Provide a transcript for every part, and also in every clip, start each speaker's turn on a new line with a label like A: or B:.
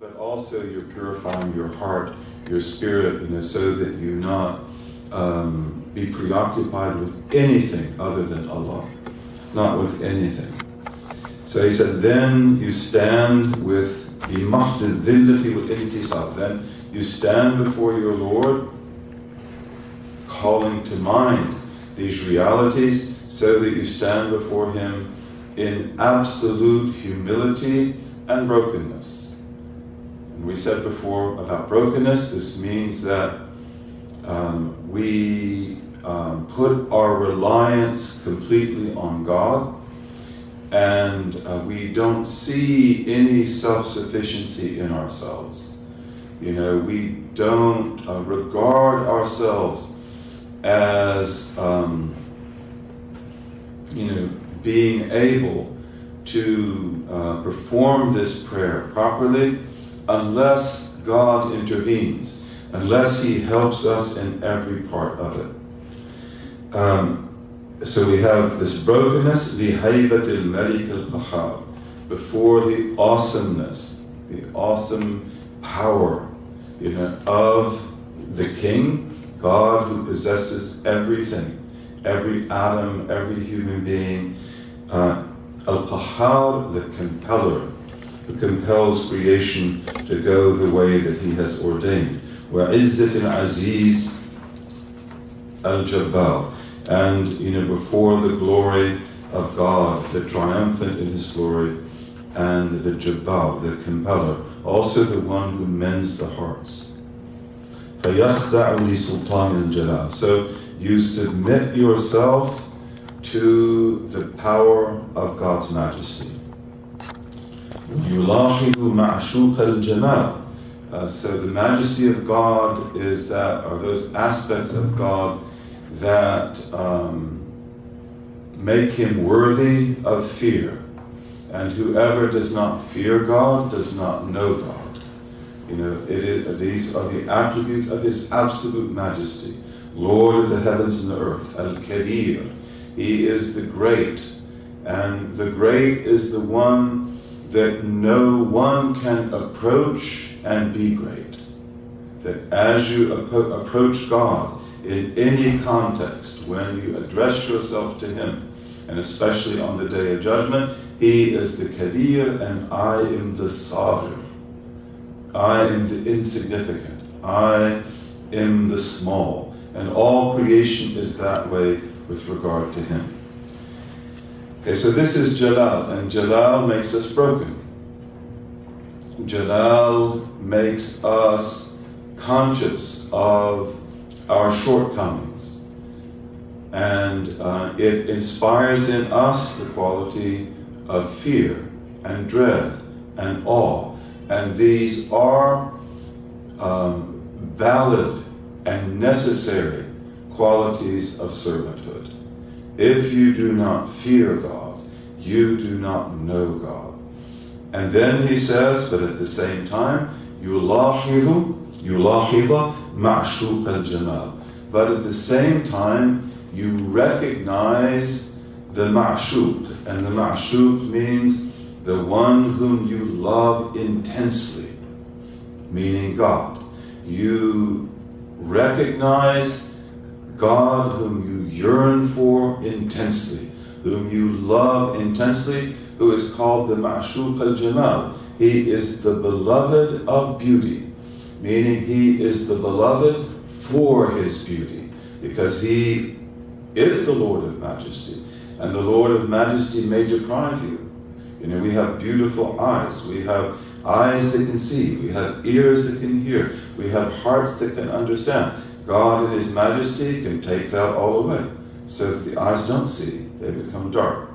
A: but also you're purifying your heart, your spirit, so that you not be preoccupied with anything other than Allah, not with anything. So he said, then you stand with بِمَحْدِ الذِّلَّةِ وَالْإِنْكِسَارِ. Then you stand before your Lord, calling to mind these realities, so that you stand before Him in absolute humility and brokenness. And we said before about brokenness, this means that we put our reliance completely on God, and we don't see any self-sufficiency in ourselves. We don't regard ourselves as being able to perform this prayer properly unless God intervenes, unless He helps us in every part of it. So we have this brokenness, لِهَيْبَةِ الْمَلِكِ الْقَحَارِ, before the awesomeness, the awesome power of the King, God who possesses everything, every atom, every human being. Al-Qahhar, the compeller, who compels creation to go the way that He has ordained. وَعِزَّةِ الْعَزِيزِ al-Jabbar, and before the glory of God, the triumphant in His glory, and the Jabbar, the compeller, also the one who mends the hearts. فَيَخْدَعُ لِسُلْطَانِ الْجَلَالِ. So you submit yourself to the power of God's majesty. يُلَاحِظُ مَعْشُوقَ الْجَمَالِ. So the majesty of God are those aspects of God that make Him worthy of fear. And whoever does not fear God does not know God. These are the attributes of His absolute majesty. Lord of the heavens and the earth, Al-Kabir. He is the great, and the great is the one that no one can approach and be great. That as you approach God in any context, when you address yourself to Him, and especially on the Day of Judgment, He is the Kabir and I am the Saghir. I am the insignificant. I am the small. And all creation is that way with regard to Him. Okay, so this is Jalal, and Jalal makes us broken. Jalal makes us conscious of our shortcomings, and it inspires in us the quality of fear and dread and awe, and these are valid and necessary qualities of servanthood. If you do not fear God, you do not know God. And then he says, but at the same time, يُلَاحِظُ مَعْشُوقَ الْجَمَالِ. But at the same time, you recognize the ma'shuq. And the ma'shuq means the one whom you love intensely, meaning God. You recognize God whom you yearn for intensely, whom you love intensely, who is called the Ma'shuq al-Jamal. He is the beloved of beauty, meaning He is the beloved for His beauty, because He is the Lord of Majesty, and the Lord of Majesty may deprive you. We have beautiful eyes, we have eyes that can see, we have ears that can hear, we have hearts that can understand. God in His majesty can take that all away, so that the eyes don't see, they become dark.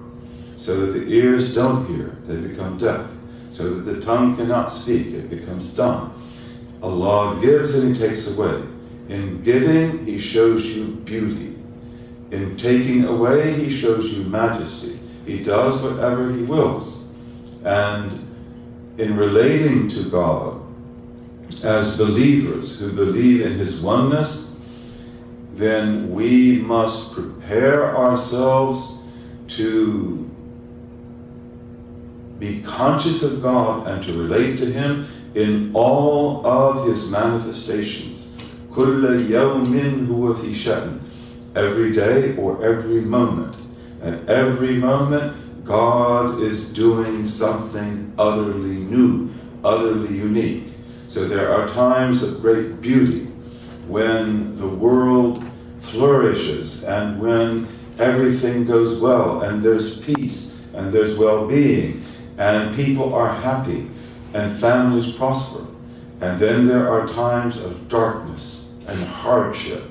A: So that the ears don't hear, they become deaf. So that the tongue cannot speak, it becomes dumb. Allah gives and He takes away. In giving, He shows you beauty. In taking away, He shows you majesty. He does whatever He wills. And in relating to God, as believers who believe in His oneness, then we must prepare ourselves to be conscious of God and to relate to Him in all of His manifestations. كُلَّ يَوْمٍ هُوَ فِي شَأْنٍ. Every day or every moment. At every moment, God is doing something utterly new, utterly unique. So there are times of great beauty when the world flourishes and when everything goes well and there's peace and there's well-being and people are happy and families prosper. And then there are times of darkness and hardship,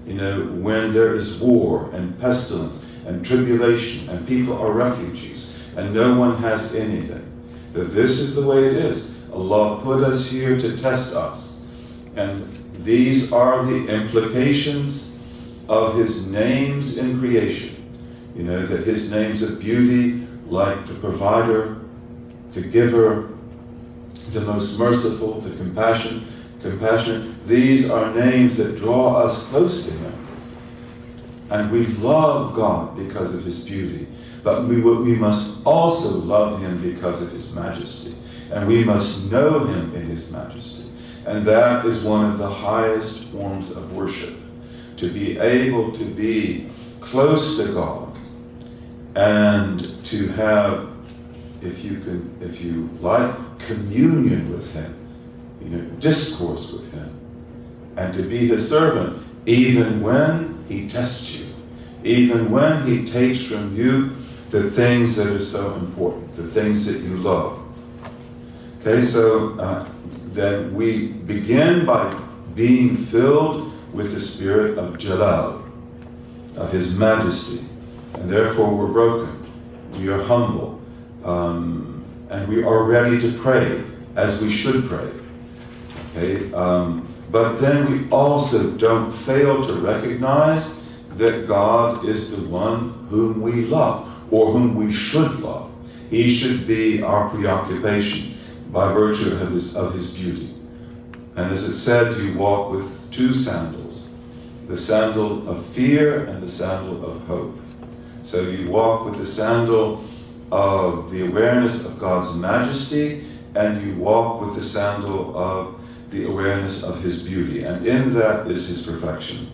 A: when there is war and pestilence and tribulation and people are refugees and no one has anything. That this is the way it is. Allah put us here to test us. And these are the implications of His names in creation. That His names of beauty, like the provider, the giver, the most merciful, the compassionate, these are names that draw us close to Him. And we love God because of His beauty. But we must also love Him because of His majesty. And we must know Him in His majesty. And that is one of the highest forms of worship. To be able to be close to God and to have, if you like, communion with Him, discourse with Him, and to be His servant, even when He tests you, even when He takes from you the things that are so important, the things that you love. Okay, so then we begin by being filled with the spirit of Jalal, of His majesty, and therefore we're broken, we are humble, and we are ready to pray as we should pray. Okay, but then we also don't fail to recognize that God is the one whom we love, or whom we should love. He should be our preoccupation by virtue of his beauty. And as it said, you walk with two sandals, the sandal of fear and the sandal of hope. So you walk with the sandal of the awareness of God's majesty, and you walk with the sandal of the awareness of His beauty, and in that is His perfection.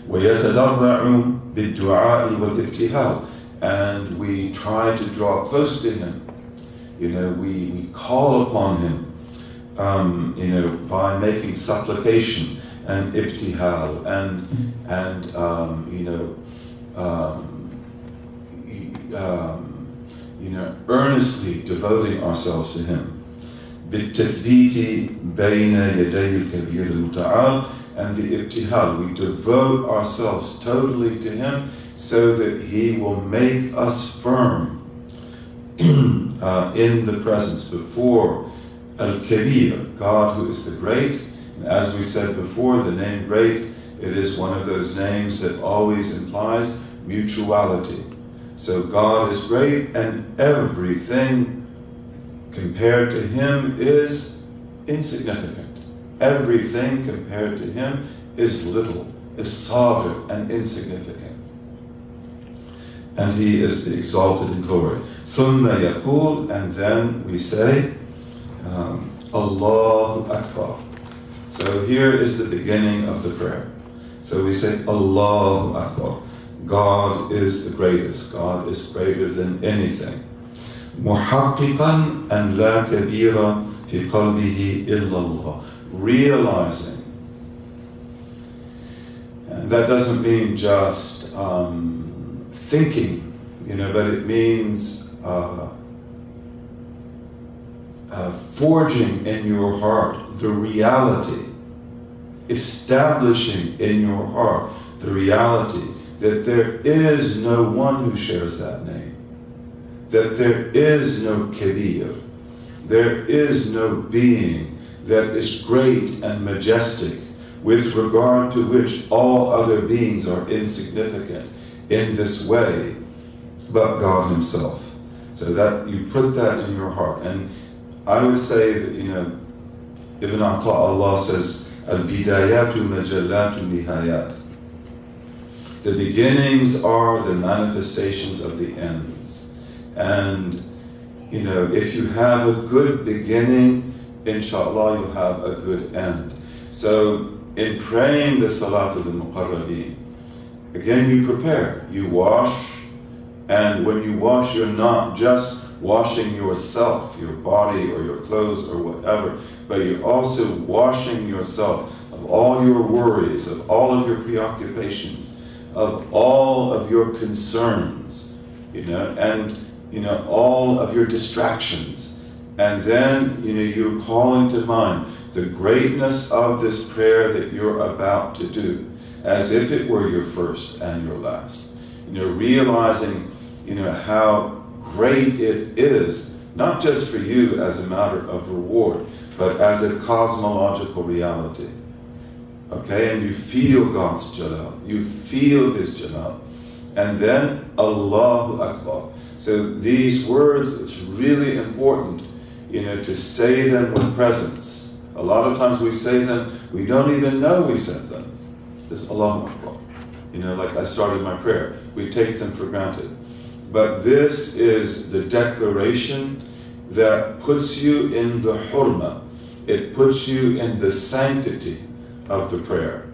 A: وَيَتَضَرَّعُ بِالدُّعَاءِ وَالْإِبْتِهَالِ. And we try to draw close to Him. We call upon Him, by making supplication and ibtihal and earnestly devoting ourselves to Him. بِالتَّثْبِيتِ بَيْنَ يَدَيِ الْكَبِيرِ الْمُتَعَالِ. And the ibtihal, we devote ourselves totally to Him so that He will make us firm in the presence before Al-Kabir, God who is the great. And as we said before, the name great, it is one of those names that always implies mutuality. So God is great, and everything compared to Him is insignificant. Everything compared to Him is little, is sabir and insignificant. And He is the exalted in glory. ثُمَّ يَقُولُ. And then we say, Allahu Akbar. So here is the beginning of the prayer. So we say, Allahu Akbar. God is the greatest. God is greater than anything. مُحَقِّقًا أَنْ لَا كَبِيرَ فِي قَلْبِهِ إِلَّا اللَّهِ. Realizing. And that doesn't mean just thinking, but it means forging in your heart the reality, establishing in your heart the reality that there is no one who shares that name, that there is no kabir, there is no being that is great and majestic, with regard to which all other beings are insignificant in this way, but God Himself. So that you put that in your heart. And I would say that, Ibn Abd-Allah says, Al-Bidayatu Majallatu Nihayat. The beginnings are the manifestations of the ends. And if you have a good beginning, inshallah, you'll have a good end. So in praying the Salatul Muqarrabeen, again, you prepare, you wash, and when you wash, you're not just washing yourself, your body or your clothes or whatever, but you're also washing yourself of all your worries, of all of your preoccupations, of all of your concerns, and all of your distractions. And then, you're calling to mind the greatness of this prayer that you're about to do, as if it were your first and your last. Realizing, how great it is, not just for you as a matter of reward, but as a cosmological reality. Okay, and you feel God's Jalal, you feel His Jalal. And then Allahu Akbar. So these words, it's really important, to say them with presence. A lot of times we say them, we don't even know we said them. This Allahu Akbar. Like I started my prayer, we take them for granted. But this is the declaration that puts you in the hurma. It puts you in the sanctity of the prayer.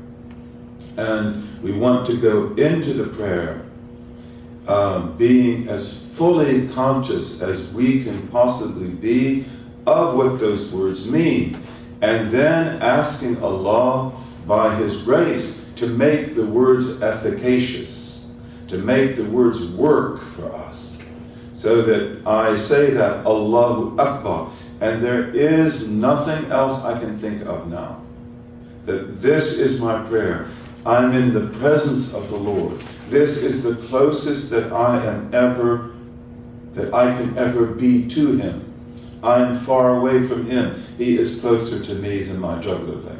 A: And we want to go into the prayer being as fully conscious as we can possibly be of what those words mean. And then asking Allah, by His grace, to make the words efficacious, to make the words work for us. So that I say that Allahu Akbar, and there is nothing else I can think of now. That this is my prayer. I'm in the presence of the Lord. This is the closest that I can ever be to Him. I am far away from Him. He is closer to me than my jugular vein.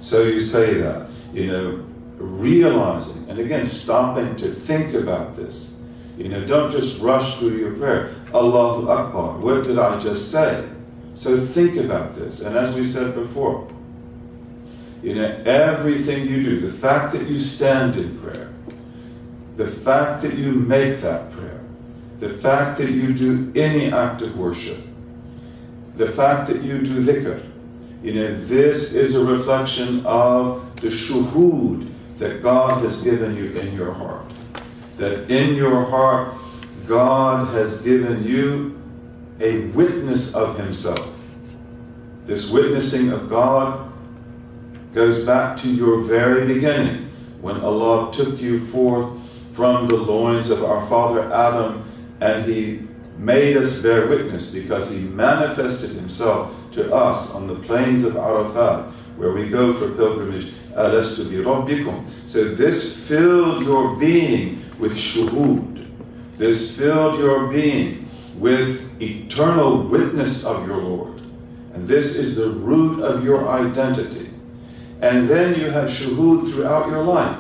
A: So you say that, realizing, and again, stopping to think about this. Don't just rush through your prayer. Allahu Akbar. What did I just say? So think about this. And as we said before, everything you do, the fact that you stand in prayer, the fact that you make that prayer, the fact that you do any act of worship, the fact that you do dhikr, this is a reflection of the shuhud that God has given you in your heart. That in your heart, God has given you a witness of Himself. This witnessing of God goes back to your very beginning, when Allah took you forth from the loins of our father Adam, and He made us bear witness because He manifested Himself to us on the plains of Arafat, where we go for pilgrimage. Alastu bi rabbikum. So this filled your being with shuhud. This filled your being with eternal witness of your Lord. And this is the root of your identity. And then you have shuhud throughout your life.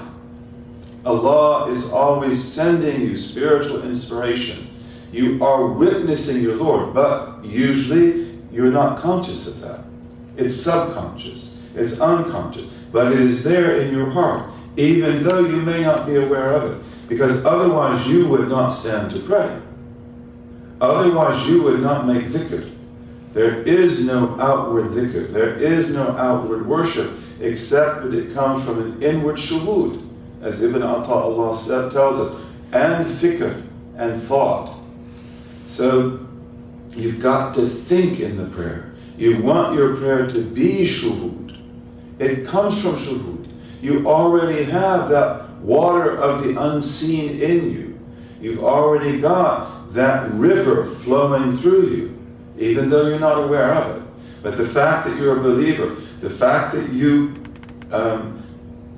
A: Allah is always sending you spiritual inspiration. You are witnessing your Lord, but usually you're not conscious of that. It's subconscious, it's unconscious, but it is there in your heart, even though you may not be aware of it, because otherwise you would not stand to pray. Otherwise you would not make dhikr. There is no outward dhikr, there is no outward worship, except that it comes from an inward shuhud, as Ibn Ata'Allah tells us, and fikr, and thought. So you've got to think in the prayer. You want your prayer to be shuhud. It comes from shuhud. You already have that water of the unseen in you. You've already got that river flowing through you, even though you're not aware of it. But the fact that you're a believer, the fact that you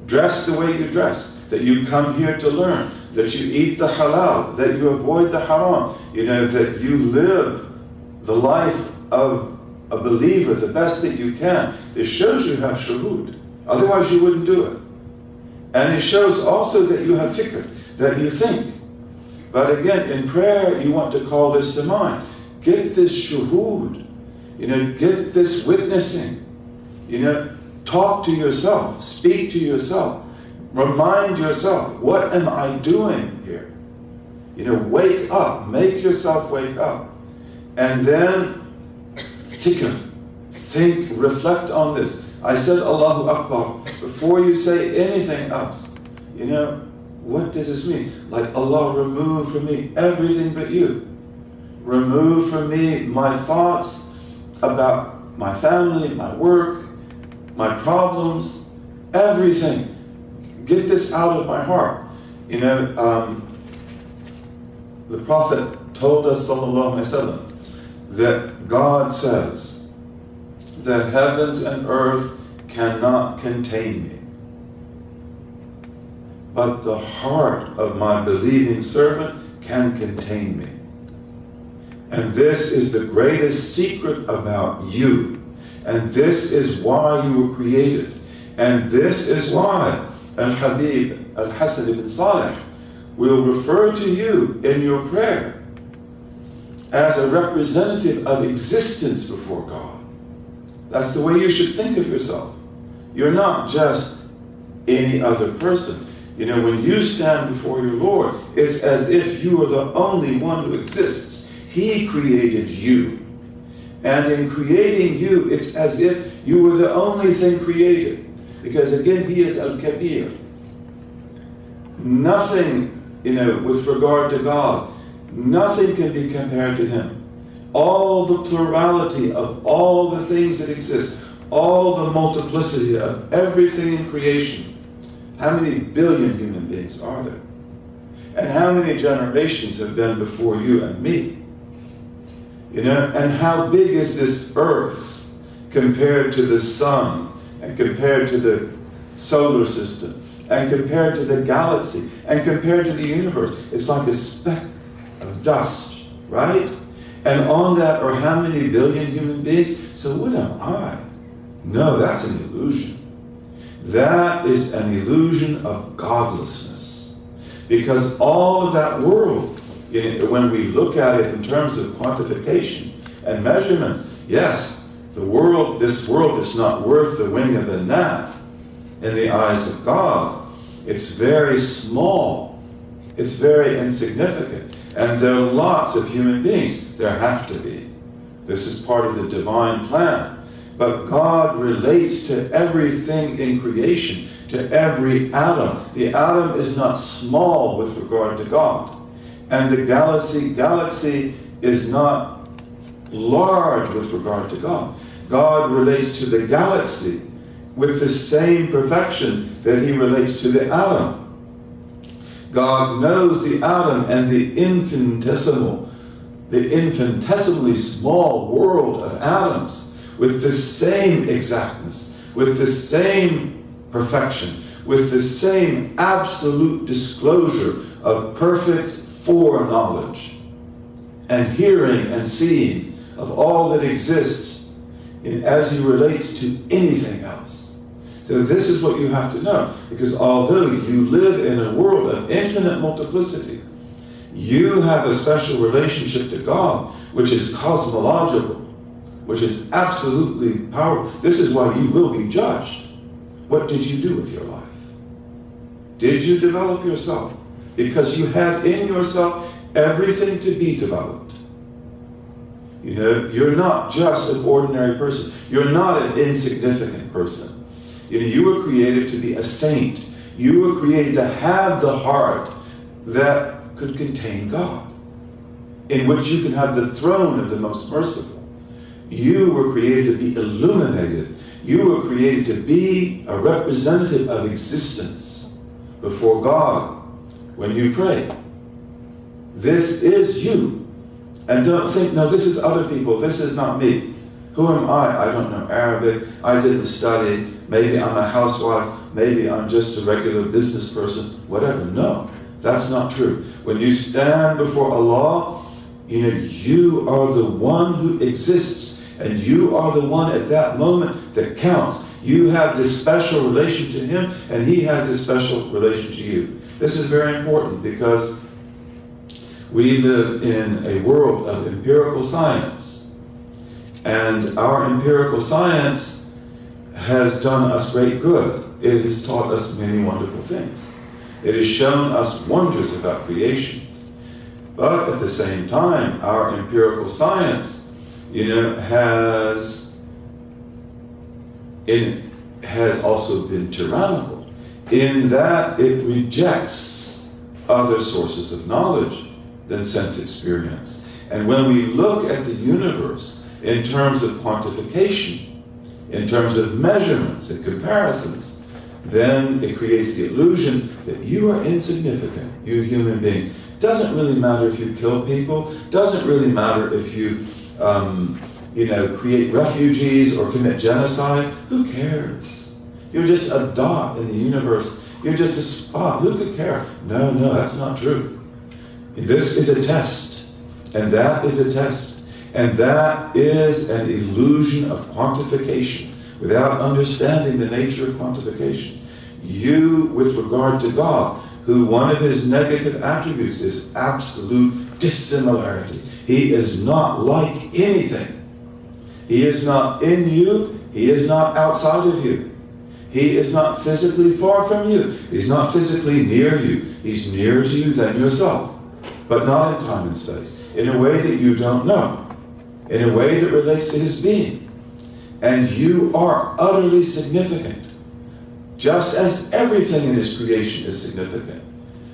A: dress the way you dress, that you come here to learn, that you eat the halal, that you avoid the haram, that you live the life of a believer the best that you can. This shows you have shuhud. Otherwise you wouldn't do it. And it shows also that you have fikr, that you think. But again, in prayer, you want to call this to mind. Get this shuhud. Get this witnessing. Talk to yourself. Speak to yourself. Remind yourself, what am I doing here? Wake up. Make yourself wake up. And then think, reflect on this. I said Allahu Akbar. Before you say anything else, what does this mean? Like, Allah, remove from me everything but you. Remove from me my thoughts about my family, my work, my problems, everything. Get this out of my heart. The Prophet told us, sallallahu alaihi wasallam, that God says, the heavens and earth cannot contain me, but the heart of my believing servant can contain me. And this is the greatest secret about you. And this is why you were created. And this is why Al-Habib Al-Hasan ibn Salih will refer to you in your prayer as a representative of existence before God. That's the way you should think of yourself. You're not just any other person. When you stand before your Lord, it's as if you are the only one who exists. He created you. And in creating you, it's as if you were the only thing created. Because again, He is Al-Kabir. Nothing, with regard to God, nothing can be compared to Him. All the plurality of all the things that exist, all the multiplicity of everything in creation. How many billion human beings are there? And how many generations have been before you and me? And how big is this earth compared to the sun, and compared to the solar system, and compared to the galaxy, and compared to the universe? It's like a speck of dust, right? And on that are how many billion human beings? So what am I? No, that's an illusion. That is an illusion of godlessness. Because all of that world, when we look at it in terms of quantification and measurements, yes, this world is not worth the wing of a gnat in the eyes of God. It's very small. It's very insignificant. And there are lots of human beings. There have to be. This is part of the divine plan. But God relates to everything in creation, to every atom. The atom is not small with regard to God. And the galaxy is not large with regard to God. God relates to the galaxy with the same perfection that He relates to the atom. God knows the atom and the infinitesimally small world of atoms with the same exactness, with the same perfection, with the same absolute disclosure of perfect foreknowledge and hearing and seeing of all that exists as He relates to anything else. So this is what you have to know, because although you live in a world of infinite multiplicity, you have a special relationship to God, which is cosmological, which is absolutely powerful. This is why you will be judged. What did you do with your life? Did you develop yourself? Because you had in yourself everything to be developed. You're not just an ordinary person. You're not an insignificant person. You were created to be a saint. You were created to have the heart that could contain God, in which you can have the throne of the most merciful. You were created to be illuminated. You were created to be a representative of existence before God when you pray. This is you. And don't think, no, this is other people. This is not me. Who am I? I don't know Arabic. I didn't study. Maybe I'm a housewife. Maybe I'm just a regular business person. Whatever. No, that's not true. When you stand before Allah, you are the one who exists. And you are the one at that moment that counts. You have this special relation to Him, and He has this special relation to you. This is very important because we live in a world of empirical science. And our empirical science has done us great good. It has taught us many wonderful things. It has shown us wonders about creation. But at the same time, our empirical science, has also been tyrannical in that it rejects other sources of knowledge than sense experience. And when we look at the universe in terms of quantification, in terms of measurements and comparisons, then it creates the illusion that you are insignificant, you human beings. Doesn't really matter if you kill people, doesn't really matter if you create refugees or commit genocide. Who cares? You're just a dot in the universe. You're just a spot. Who could care? No, that's not true. This is a test, and that is a test, and that is an illusion of quantification without understanding the nature of quantification. You, with regard to God, who one of his negative attributes is absolute dissimilarity. He is not like anything. He is not in you. He is not outside of you. He is not physically far from you. He's not physically near you. He's nearer to you than yourself, but not in time and space, in a way that you don't know, in a way that relates to his being. And you are utterly significant, just as everything in his creation is significant.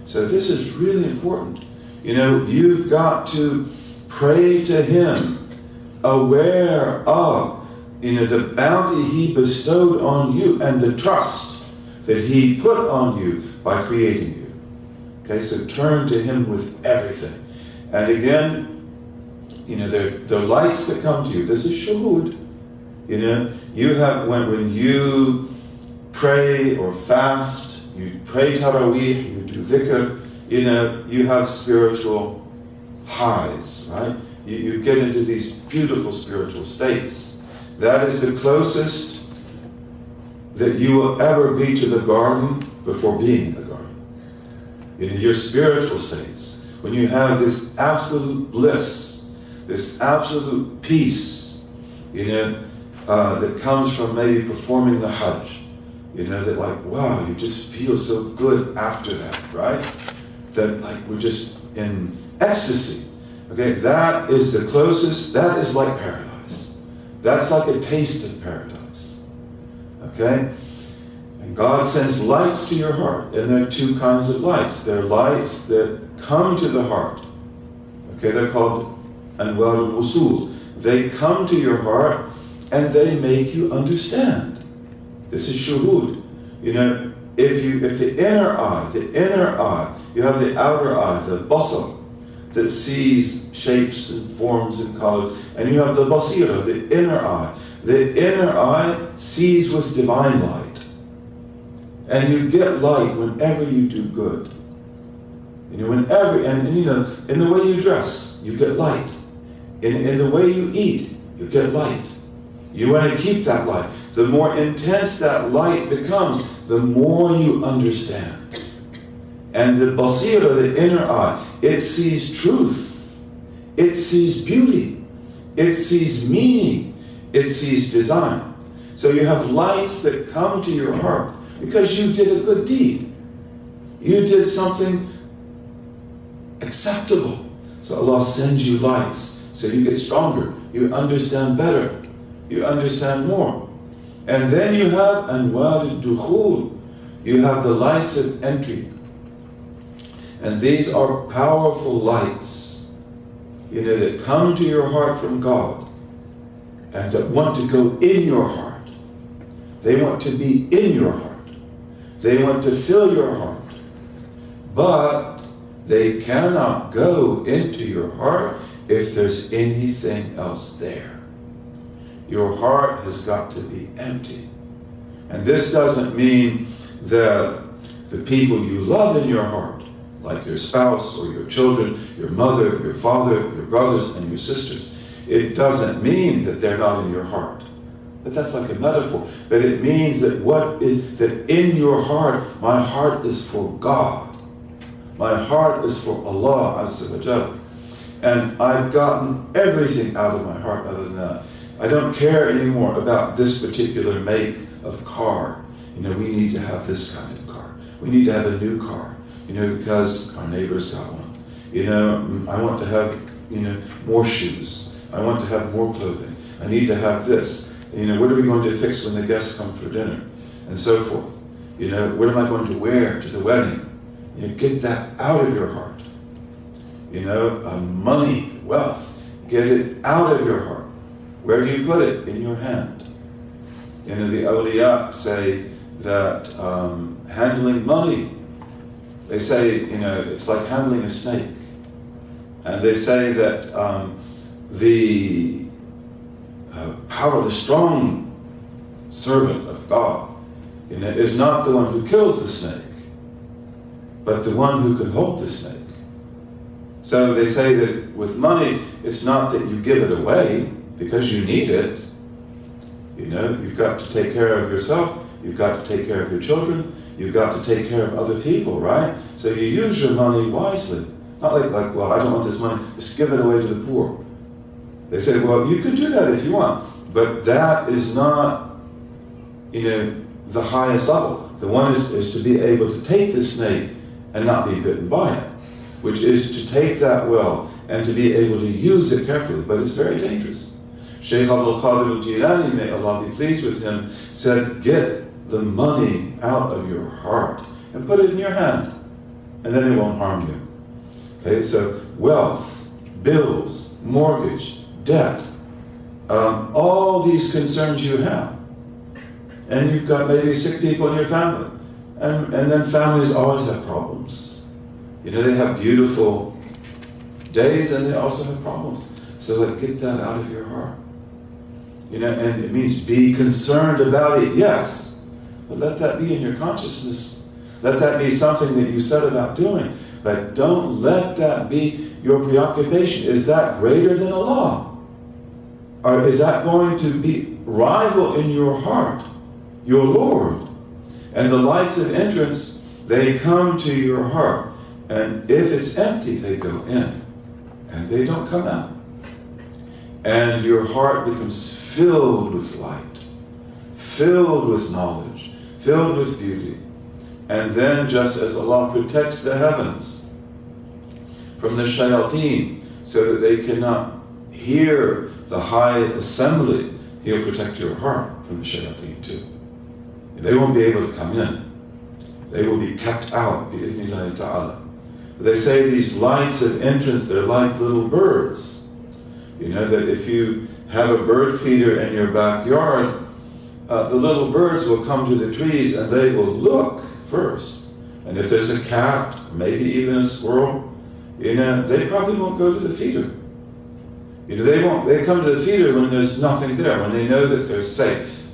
A: So this is really important. You've got to pray to him, aware of the bounty he bestowed on you and the trust that he put on you by creating you. Okay, so turn to him with everything. And again, the lights that come to you, there's a shuhud. You have, when you pray or fast, you pray tarawih, you do dhikr, you have spiritual highs, right? You get into these beautiful spiritual states. That is the closest that you will ever be to the garden before being in the garden. Your spiritual states, when you have this absolute bliss, this absolute peace, that comes from maybe performing the Hajj, that like, wow, you just feel so good after that, right? That like we're just in ecstasy. Okay, that is the closest, that is like paradise. That's like a taste of paradise. Okay? And God sends lights to your heart, and there are two kinds of lights. There are lights that come to the heart. Okay, they're called Darul Uloom. They come to your heart and they make you understand. This is shuhud. If the inner eye, you have the outer eye, the basar, that sees shapes and forms and colors, and you have the basira, the inner eye. The inner eye sees with divine light. And you get light whenever you do good. In the way you dress, you get light. In the way you eat, you get light. You want to keep that light. The more intense that light becomes, the more you understand. And the basira, the inner eye, it sees truth. It sees beauty. It sees meaning. It sees design. So you have lights that come to your heart because you did a good deed. You did something acceptable. So Allah sends you lights so you get stronger. You understand better. You understand more. And then you have anwar al-dukhul. You have the lights of entry. And these are powerful lights, that come to your heart from God and that want to go in your heart. They want to be in your heart. They want to fill your heart. But they cannot go into your heart if there's anything else there. Your heart has got to be empty. And this doesn't mean that the people you love in your heart, like your spouse or your children, your mother, your father, your brothers and your sisters, it doesn't mean that they're not in your heart. But that's like a metaphor. But it means that that in your heart, my heart is for God. My heart is for Allah Azza wa Jal. And I've gotten everything out of my heart other than that. I don't care anymore about this particular make of car. We need to have this kind of car. We need to have a new car, because our neighbor's got one. You know, I want to have, you know, more shoes. I want to have more clothing. I need to have this. You know, what are we going to fix when the guests come for dinner? And so forth. You know, what am I going to wear to the wedding? You know, get that out of your heart. You know, money, wealth, get it out of your heart. Where do you put it? In your hand. You know, the awliya say that handling money, they say, you know, it's like handling a snake. And they say that the power, the strong servant of God, you know, is not the one who kills the snake, but the one who can hold the snake. So they say that with money, it's not that you give it away because you need it. You know, you've got to take care of yourself, you've got to take care of your children, you've got to take care of other people, right? So you use your money wisely. Not like, well, I don't want this money, just give it away to the poor. They say, well, you could do that if you want, but that is not, you know, the highest level. The one is to be able to take the snake and not be bitten by it, which is to take that wealth and to be able to use it carefully, but it's very dangerous. Shaykh Abdul-Qadir al-Jilani, may Allah be pleased with him, said, get the money out of your heart and put it in your hand, and then it won't harm you. Okay, so wealth, bills, mortgage, debt, all these concerns you have. And you've got maybe sick people in your family. And then families always have problems. You know, they have beautiful days and they also have problems. So like, get that out of your heart. You know, and it means be concerned about it, yes. But let that be in your consciousness. Let that be something that you set about doing. But don't let that be your preoccupation. Is that greater than Allah? Or is that going to be rival in your heart, your Lord? And the lights of entrance, they come to your heart. And if it's empty, they go in. And they don't come out. And your heart becomes filled with light, filled with knowledge, filled with beauty. And then, just as Allah protects the heavens from the shayateen so that they cannot hear the high assembly, He'll protect your heart from the shayateen too. They won't be able to come in. They will be kept out, bi-idhnillahi ta'ala. They say these lights of entrance, they're like little birds. You know, that if you have a bird feeder in your backyard, the little birds will come to the trees and they will look first. And if there's a cat, maybe even a squirrel, you know, they probably won't go to the feeder. You know, they come to the feeder when there's nothing there, when they know that they're safe.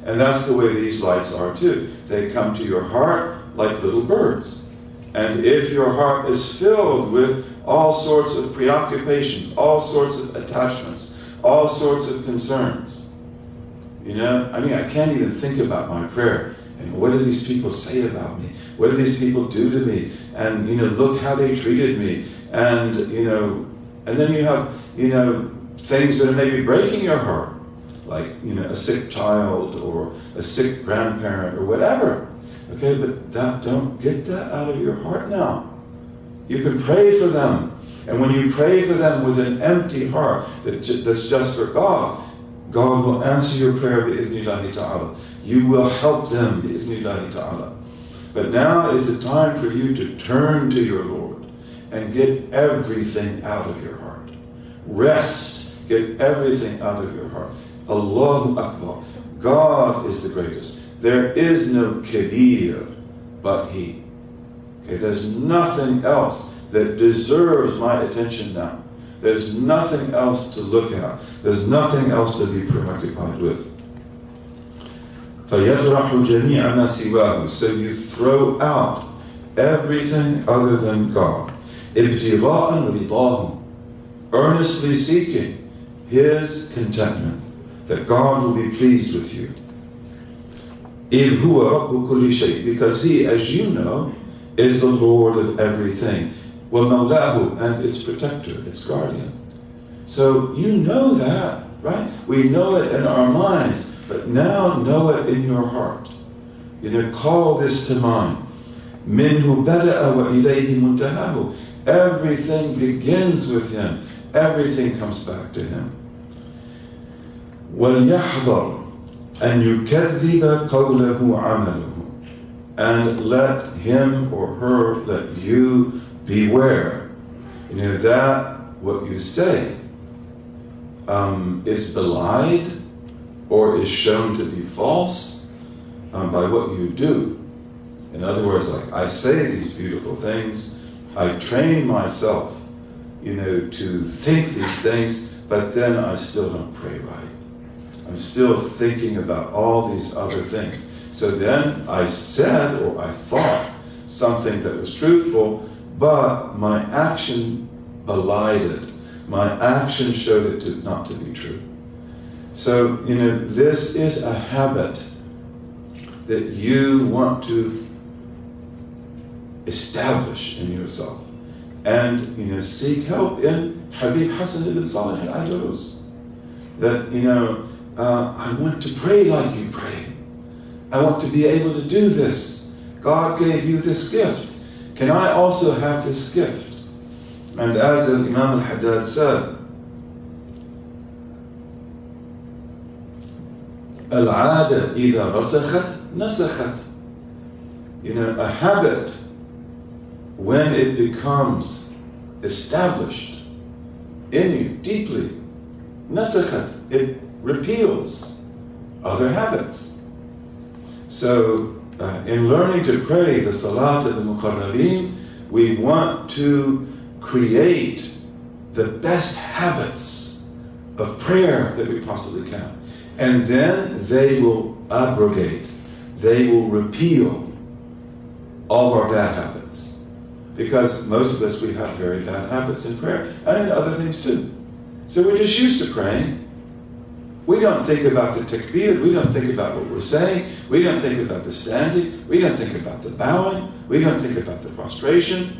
A: And that's the way these lights are too. They come to your heart like little birds. And if your heart is filled with all sorts of preoccupations, all sorts of attachments, all sorts of concerns, you know, I mean, I can't even think about my prayer. And what do these people say about me? What do these people do to me? And, you know, look how they treated me. And, you know, and then you have, you know, things that are maybe breaking your heart, like, you know, a sick child or a sick grandparent or whatever. Okay, but don't get that out of your heart now. You can pray for them. And when you pray for them with an empty heart that's just for God, God will answer your prayer bi-idhnillahi ta'ala. You will help them bi-idhnillahi ta'ala. But now is the time for you to turn to your Lord and get everything out of your heart. Rest. Get everything out of your heart. Allahu Akbar. God is the greatest. There is no kabir but He. Okay, there's nothing else that deserves my attention now. There's nothing else to look at. There's nothing else to be preoccupied with. فَيَطْرَحُ جَمِيعَ مَا سِوَاهُ. So you throw out everything other than God. ابْتِغَاءً رِضَاهُ. Earnestly seeking His contentment, that God will be pleased with you. إِذْ هُوَ رَبُّ كُلِّ شَيْءٍ. Because He, as you know, is the Lord of everything. وَمَوْلَاهُ. And its protector, its guardian. So you know that, right? We know it in our minds, but now know it in your heart. You know, call this to mind. مِنْهُ بَدَأَ وَإِلَيْهِ مُنْتَهَاهُ. Everything begins with him. Everything comes back to him. وَلْيَحْذَرْ أَنْ يُكَذِّبَ قَوْلَهُ عَمَلُهُ. And let him or her, let you beware. That what you say is belied or is shown to be false by what you do. In other words, like I say these beautiful things, I train myself, to think these things, but then I still don't pray right. I'm still thinking about all these other things. So then I said or I thought something that was truthful, but my action belied it. My action showed it not to be true. So, this is a habit that you want to establish in yourself. And, seek help in Habib Hassan ibn Salih al-Ajurus. That, I want to pray like you pray. I want to be able to do this. God gave you this gift. Can I also have this gift? And as Imam al-Haddad said, Al-'ada idha rasakhat nasakhat. A habit, when it becomes established in you deeply, nasakhat, it repeals other habits. So, in learning to pray the Salat of the Muqarrabeen, we want to create the best habits of prayer that we possibly can. And then they will abrogate, they will repeal all of our bad habits. Because most of us, we have very bad habits in prayer, and in other things too. So we're just used to praying. We don't think about the takbir, we don't think about what we're saying, we don't think about the standing, we don't think about the bowing, we don't think about the prostration.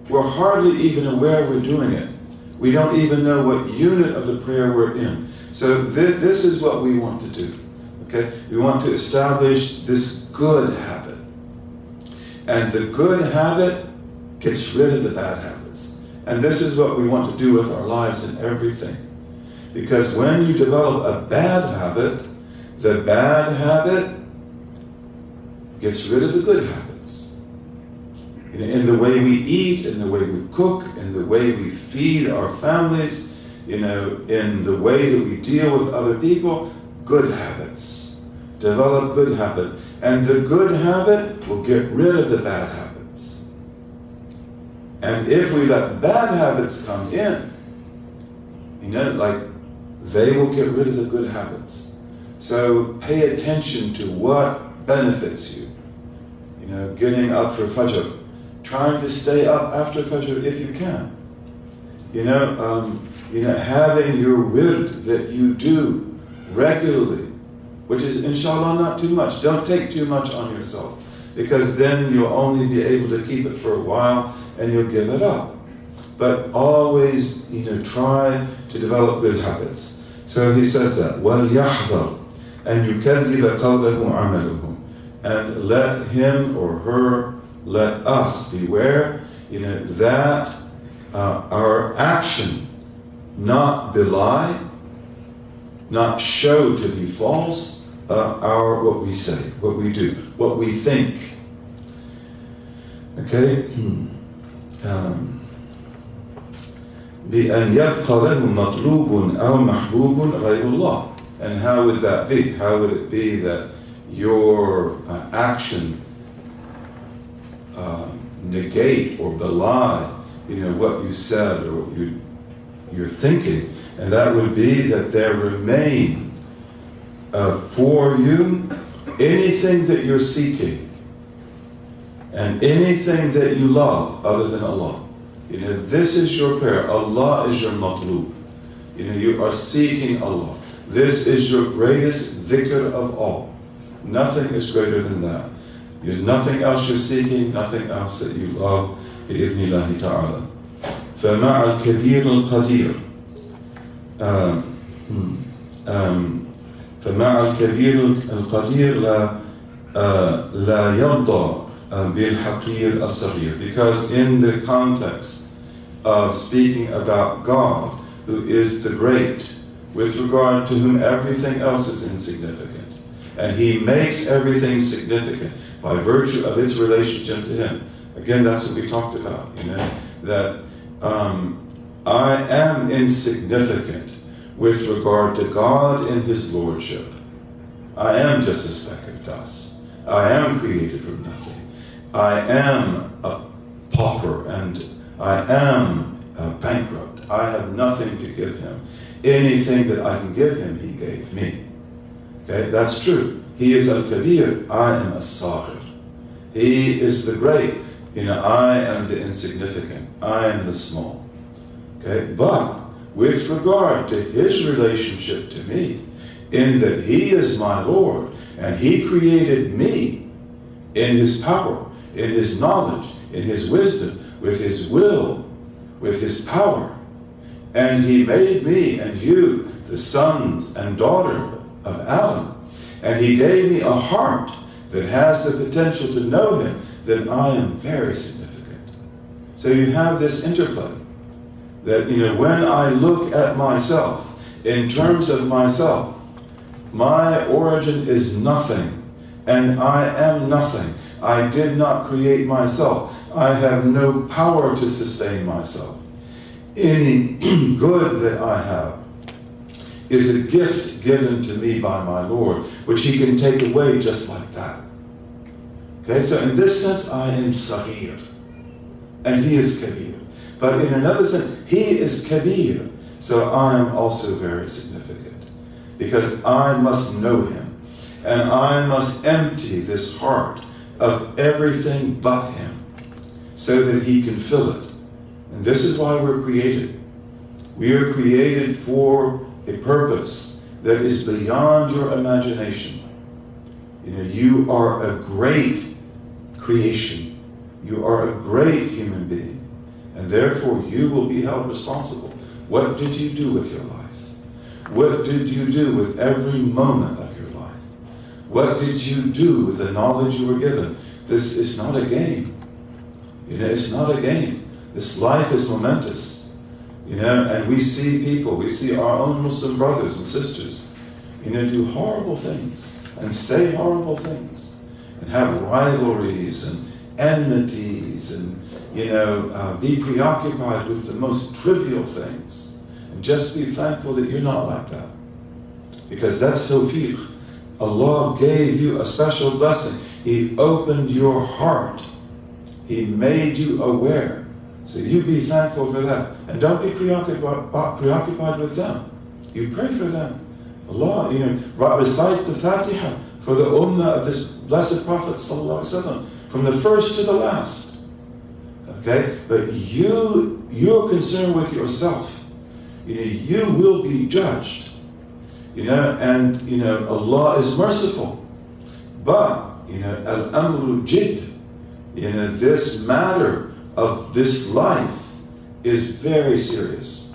A: We're hardly even aware we're doing it. We don't even know what unit of the prayer we're in. So this is what we want to do. Okay? We want to establish this good habit. And the good habit gets rid of the bad habits. And this is what we want to do with our lives and everything. Because when you develop a bad habit, the bad habit gets rid of the good habits. In the way we eat, in the way we cook, in the way we feed our families, in the way that we deal with other people, good habits. Develop good habits. And the good habit will get rid of the bad habits. And if we let bad habits come in, they will get rid of the good habits. So pay attention to what benefits you. Getting up for Fajr, trying to stay up after Fajr if you can. Having your wird that you do regularly, which is inshallah not too much. Don't take too much on yourself, because then you'll only be able to keep it for a while and you'll give it up. But always, try to develop good habits. So he says that, وَلْيَحْذَرْ أَنْ يُكَذِّبَ قَوْلَهُ عَمَلُهُ. And let him or her, let us beware, that our action not belie, not show to be false, what we say, what we do, what we think. Okay? بأن يبقى له مطلوب أو محبوب غير الله. And how would that be? How would it be that your action negate or belie, what you said or what you're thinking? And that would be that there remain for you anything that you're seeking and anything that you love other than Allah. This is your prayer. Allah is your matlub. You are seeking Allah. This is your greatest dhikr of all. Nothing is greater than that. There's nothing else you're seeking, nothing else that you love. بإذن الله تعالى. فمع الكبير القدير فمع الكبير القدير لا يرضى بالحقير الصغير. Because in the context of speaking about God, who is the great, with regard to whom everything else is insignificant. And he makes everything significant by virtue of its relationship to him. Again, that's what we talked about, that I am insignificant with regard to God in his lordship. I am just a speck of dust. I am created from nothing. I am a pauper and I am a bankrupt. I have nothing to give him. Anything that I can give him, he gave me. Okay, that's true. He is al-Kabir. I am as-Saghir. He is the great. I am the insignificant. I am the small. Okay, but with regard to his relationship to me, in that he is my Lord, and he created me in his power, in his knowledge, in his wisdom, with his will, with his power. And he made me and you the sons and daughter of Adam. And he gave me a heart that has the potential to know him, then I am very significant. So you have this interplay that, when I look at myself, in terms of myself, my origin is nothing, and I am nothing. I did not create myself. I have no power to sustain myself. Any good that I have is a gift given to me by my Lord, which he can take away just like that. Okay, so in this sense, I am Saghir, and he is Kabir. But in another sense, he is Kabir, so I am also very significant, because I must know him, and I must empty this heart of everything but him, so that he can fill it. And this is why we're created. We are created for a purpose that is beyond your imagination. You are a great creation. You are a great human being. And therefore you will be held responsible. What did you do with your life? What did you do with every moment of your life? What did you do with the knowledge you were given? This is not a game. It's not a game. This life is momentous. And we see people, we see our own Muslim brothers and sisters, do horrible things and say horrible things and have rivalries and enmities and, be preoccupied with the most trivial things. And just be thankful that you're not like that. Because that's tawfiq. Allah gave you a special blessing. He opened your heart. He made you aware. So you be thankful for that. And don't be preoccupied with them. You pray for them. Allah, recite the Fatiha for the ummah of this blessed Prophet ﷺ, from the first to the last. Okay? But you're concerned with yourself. You will be judged. And Allah is merciful. But, al-amru jid, this matter of this life is very serious.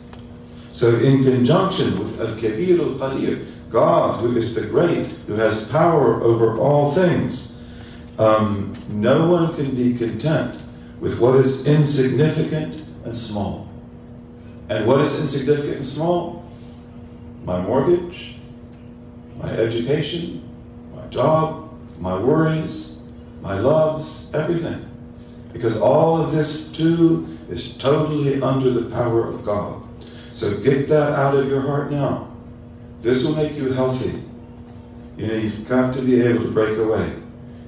A: So in conjunction with al-Kabir al-Qadir, God, who is the great, who has power over all things, no one can be content with what is insignificant and small. And what is insignificant and small? My mortgage, my education, my job, my worries, my loves, everything. Because all of this too is totally under the power of God. So get that out of your heart now. This will make you healthy. You've got to be able to break away.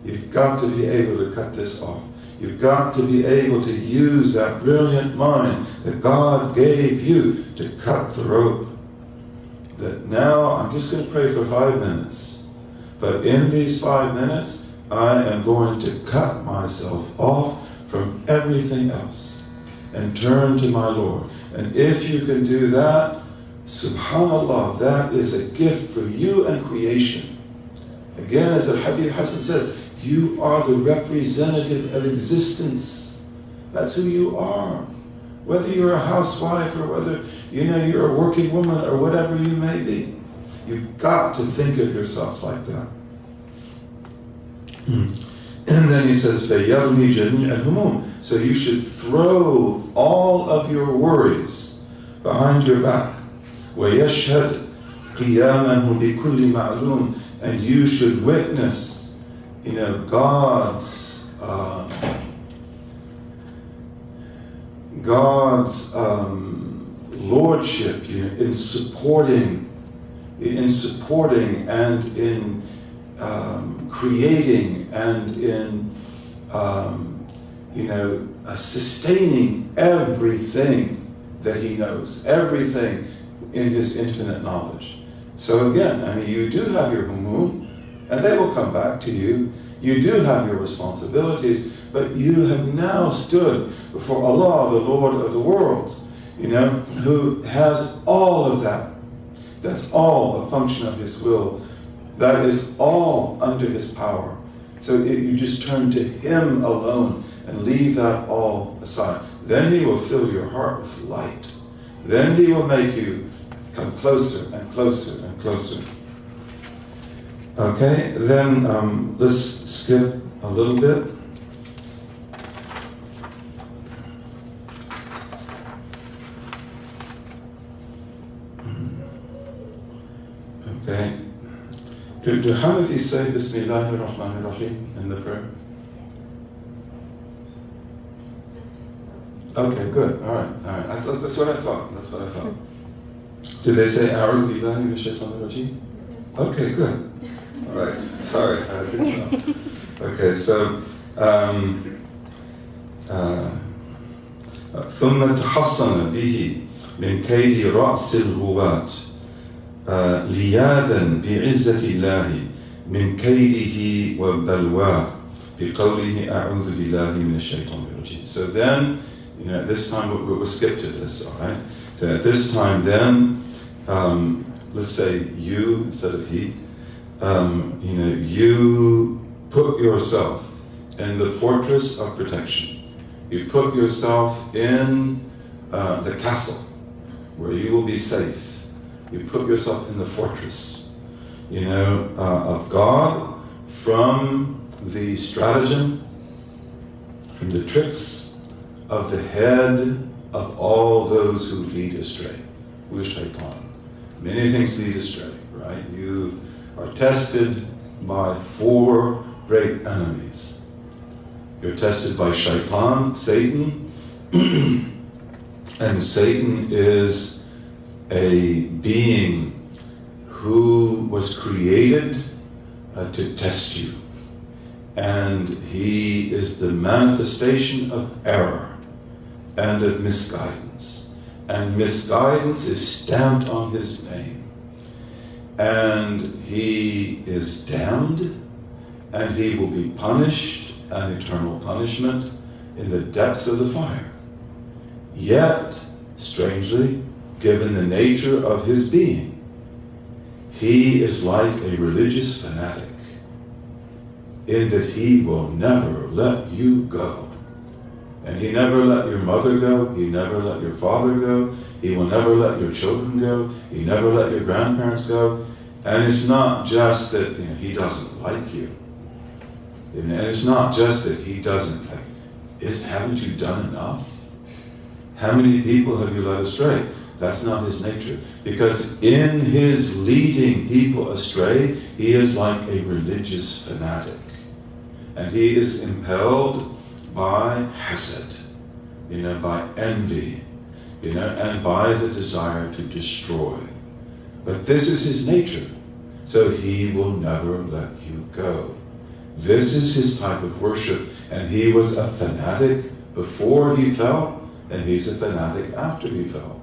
A: You've got to be able to cut this off. You've got to be able to use that brilliant mind that God gave you to cut the rope. That now I'm just going to pray for 5 minutes. But in these 5 minutes, I am going to cut myself off from everything else and turn to my Lord. And if you can do that, subhanAllah, that is a gift for you and creation. Again, as Al-Habib Hassan says, you are the representative of existence. That's who you are. Whether you're a housewife or whether you're a working woman or whatever you may be, you've got to think of yourself like that. And then he says, فَيَرْمِي جَمِيعَ الْهُمُومِ. So you should throw all of your worries behind your back. وَيَشْهَدْ قِيَامَهُ بِكُلِّ مَعْلُومٍ. And you should witness, God's lordship in supporting and in creating and in sustaining everything that he knows, everything in his infinite knowledge. So again, you do have your humum, and they will come back to you. You do have your responsibilities, but you have now stood before Allah, the Lord of the worlds, who has all of that. That's all a function of His will. That is all under His power. So you just turn to Him alone and leave that all aside. Then He will fill your heart with light. Then He will make you come closer and closer and closer. Okay, then let's skip a little bit. Okay. Do Hanafis say Bismillahir Rahmanir Rahim in the prayer? Okay, good. All right. That's what I thought. Do they say A'udhu Billahi Minash Shaitanir Rajeem? Okay, good. All right. Sorry, I didn't know. Okay, so ثم تحصن به من كيد رأس الغواة لياذا بعزة الله من كيده وبلواه بقوله أعوذ بالله من الشيطان الرجيم. So then, at this time we'll skip to this, all right? So at this time then, let's say you instead of he, you put yourself in the fortress of protection. You put yourself in the castle where you will be safe. You put yourself in the fortress, of God from the stratagem, from the tricks of the head of all those who lead astray. Who is shaitan? Many things lead astray, right? You are tested by 4 great enemies. You're tested by shaitan, Satan, and Satan is a being who was created to test you. And he is the manifestation of error and of misguidance. And misguidance is stamped on his name. And he is damned, and he will be punished, an eternal punishment, in the depths of the fire. Yet, strangely, given the nature of his being, he is like a religious fanatic, in that he will never let you go. And he never let your mother go, he never let your father go, he will never let your children go, he never let your grandparents go. And it's not just that he doesn't like you. And it's not just that he doesn't think, haven't you done enough? How many people have you led astray? That's not his nature. Because in his leading people astray, he is like a religious fanatic. And he is impelled by hasad, by envy, and by the desire to destroy. But this is his nature. So he will never let you go. This is his type of worship. And he was a fanatic before he fell, and he's a fanatic after he fell.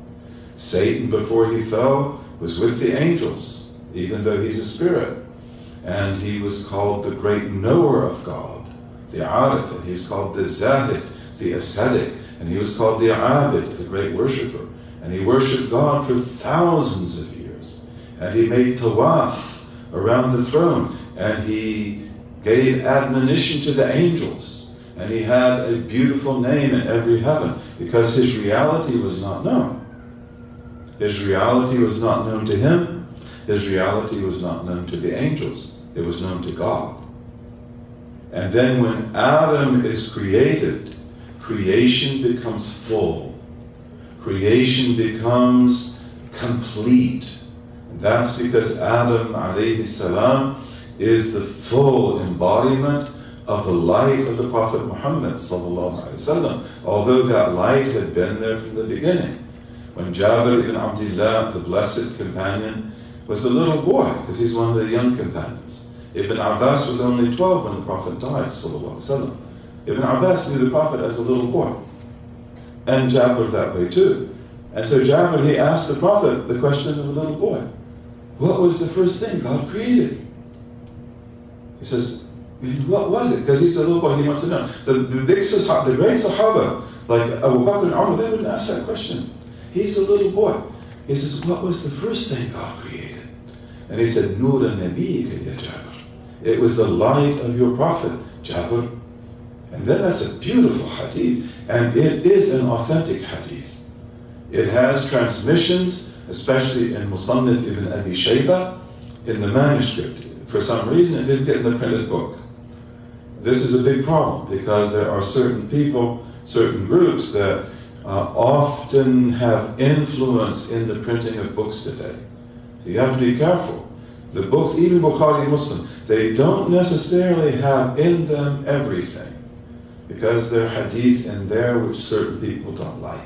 A: Satan, before he fell, was with the angels, even though he's a spirit. And he was called the great knower of God, the Arif, and he was called the Zahid, the ascetic, and he was called the Abid, the great worshipper. And he worshipped God for thousands of years. And he made tawaf around the throne, and he gave admonition to the angels. And he had a beautiful name in every heaven, because his reality was not known. His reality was not known to him. His reality was not known to the angels. It was known to God. And then when Adam is created, creation becomes full. Creation becomes complete. And that's because Adam alayhi salam is the full embodiment of the light of the Prophet Muhammad sallallahu alaihi wasallam. Although that light had been there from the beginning. When Jabir ibn Abd-Allah, the blessed companion, was a little boy, because he's one of the young companions. Ibn Abbas was only 12 when the Prophet died, sallallahu alaihi wasallam. Ibn Abbas knew the Prophet as a little boy. And Jabir that way too. And so Jabir, he asked the Prophet the question of a little boy. What was the first thing God created? He says, what was it? Because he's a little boy, he wants to know. The great Sahaba, like Abu Bakr and Umar, they wouldn't ask that question. He's a little boy. He says, what was the first thing God created? And he said, Nur al-Nabiyyika ya Jabir. It was the light of your Prophet, Jabir. And then that's a beautiful hadith. And it is an authentic hadith. It has transmissions, especially in Musannif ibn Abi Shayba, in the manuscript. For some reason, it didn't get in the printed book. This is a big problem, because there are certain people, certain groups that often have influence in the printing of books today. So you have to be careful. The books, even Bukhari and Muslim, they don't necessarily have in them everything, because there are hadith in there which certain people don't like.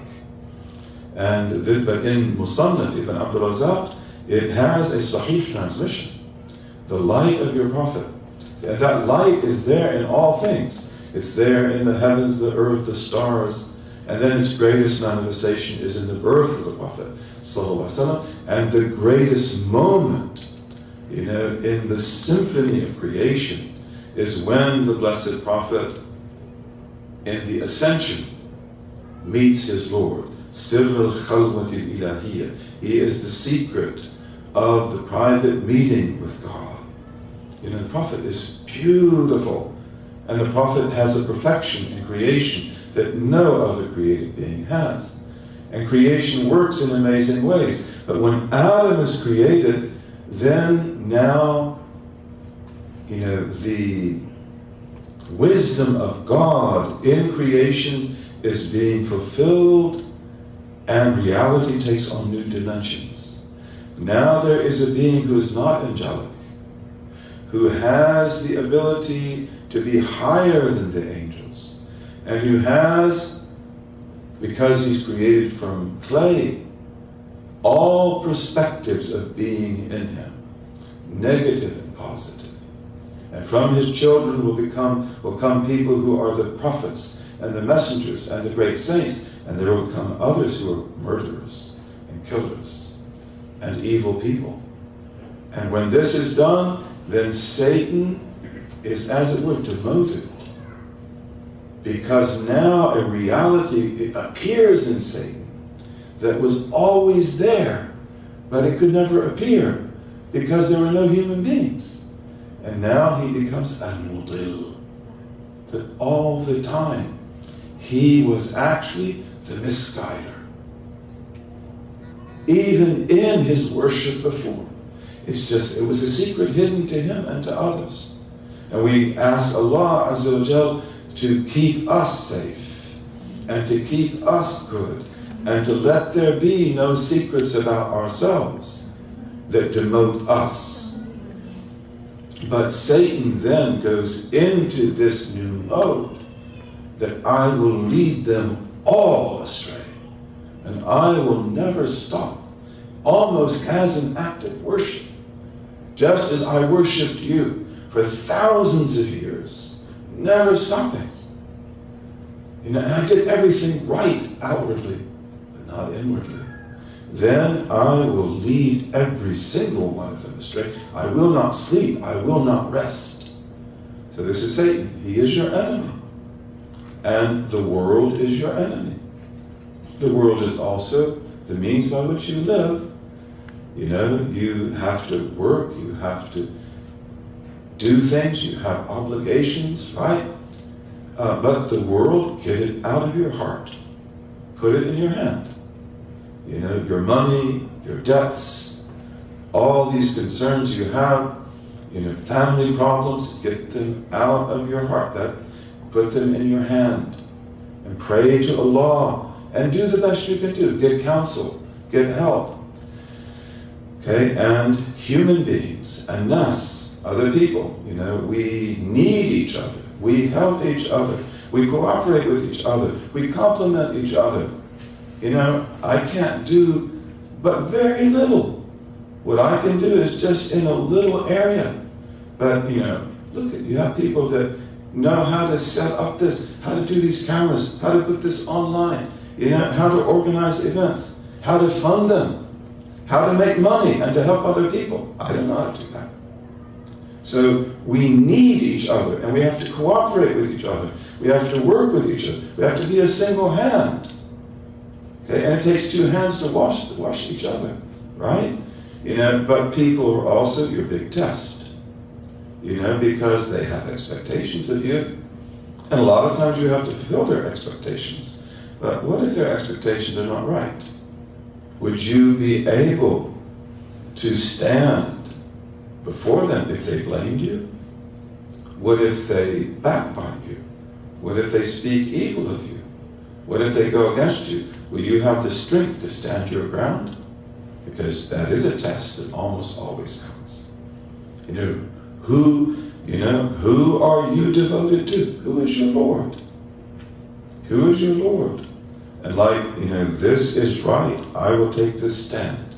A: And this, but in Musannaf ibn Abdul-Razak, it has a sahih transmission. The light of your Prophet. And that light is there in all things. It's there in the heavens, the earth, the stars. And then its greatest manifestation is in the birth of the Prophet sallallahu alaihi wasallam. And the greatest moment, in the symphony of creation, is when the Blessed Prophet, in the ascension, meets his Lord. Sirr al-Khalwati al-Ilahiyya. He is the secret of the private meeting with God. The Prophet is beautiful. And the Prophet has a perfection in creation that no other created being has. And creation works in amazing ways. But when Adam is created, then now, the wisdom of God in creation is being fulfilled, and reality takes on new dimensions. Now there is a being who is not angelic, who has the ability to be higher than the angels, and who has, because he's created from clay, all perspectives of being in him, negative and positive. And from his children will come people who are the prophets and the messengers and the great saints, and there will come others who are murderers and killers and evil people. And when this is done, then Satan is, as it were, demoted. Because now a reality appears in Satan that was always there, but it could never appear because there were no human beings. And now he becomes al-Mudil. That all the time he was actually the misguider. Even in his worship before. It was a secret hidden to him and to others. And we ask Allah Azza wa Jal to keep us safe and to keep us good and to let there be no secrets about ourselves that demote us. But Satan then goes into this new mode that I will lead them all astray and I will never stop, almost as an act of worship. Just as I worshipped you for thousands of years, never stopping. And I did everything right outwardly, but not inwardly. Then I will lead every single one of them astray. I will not sleep. I will not rest. So this is Satan. He is your enemy. And the world is your enemy. The world is also the means by which you live. You have to work, you have to do things, you have obligations, right? But the world, get it out of your heart. Put it in your hand. Your money, your debts, all these concerns you have, family problems, get them out of your heart. Put them in your hand. And pray to Allah. And do the best you can do. Get counsel. Get help. Okay, and human beings, and nas, other people, we need each other. We help each other. We cooperate with each other. We complement each other. I can't do but very little. What I can do is just in a little area. But, look at, you have people that know how to set up this, how to do these cameras, how to put this online, how to organize events, how to fund them, how to make money and to help other people. I don't know how to do that. So we need each other, and we have to cooperate with each other. We have to work with each other. We have to be a single hand. Okay, and it takes two hands to wash each other, right? But people are also your big test, because they have expectations of you. And a lot of times you have to fulfill their expectations. But what if their expectations are not right? Would you be able to stand before them if they blamed you? What if they backbite you? What if they speak evil of you? What if they go against you? Will you have the strength to stand your ground? Because that is a test that almost always comes. Who are you devoted to? Who is your Lord? Who is your Lord? And this is right, I will take this stand.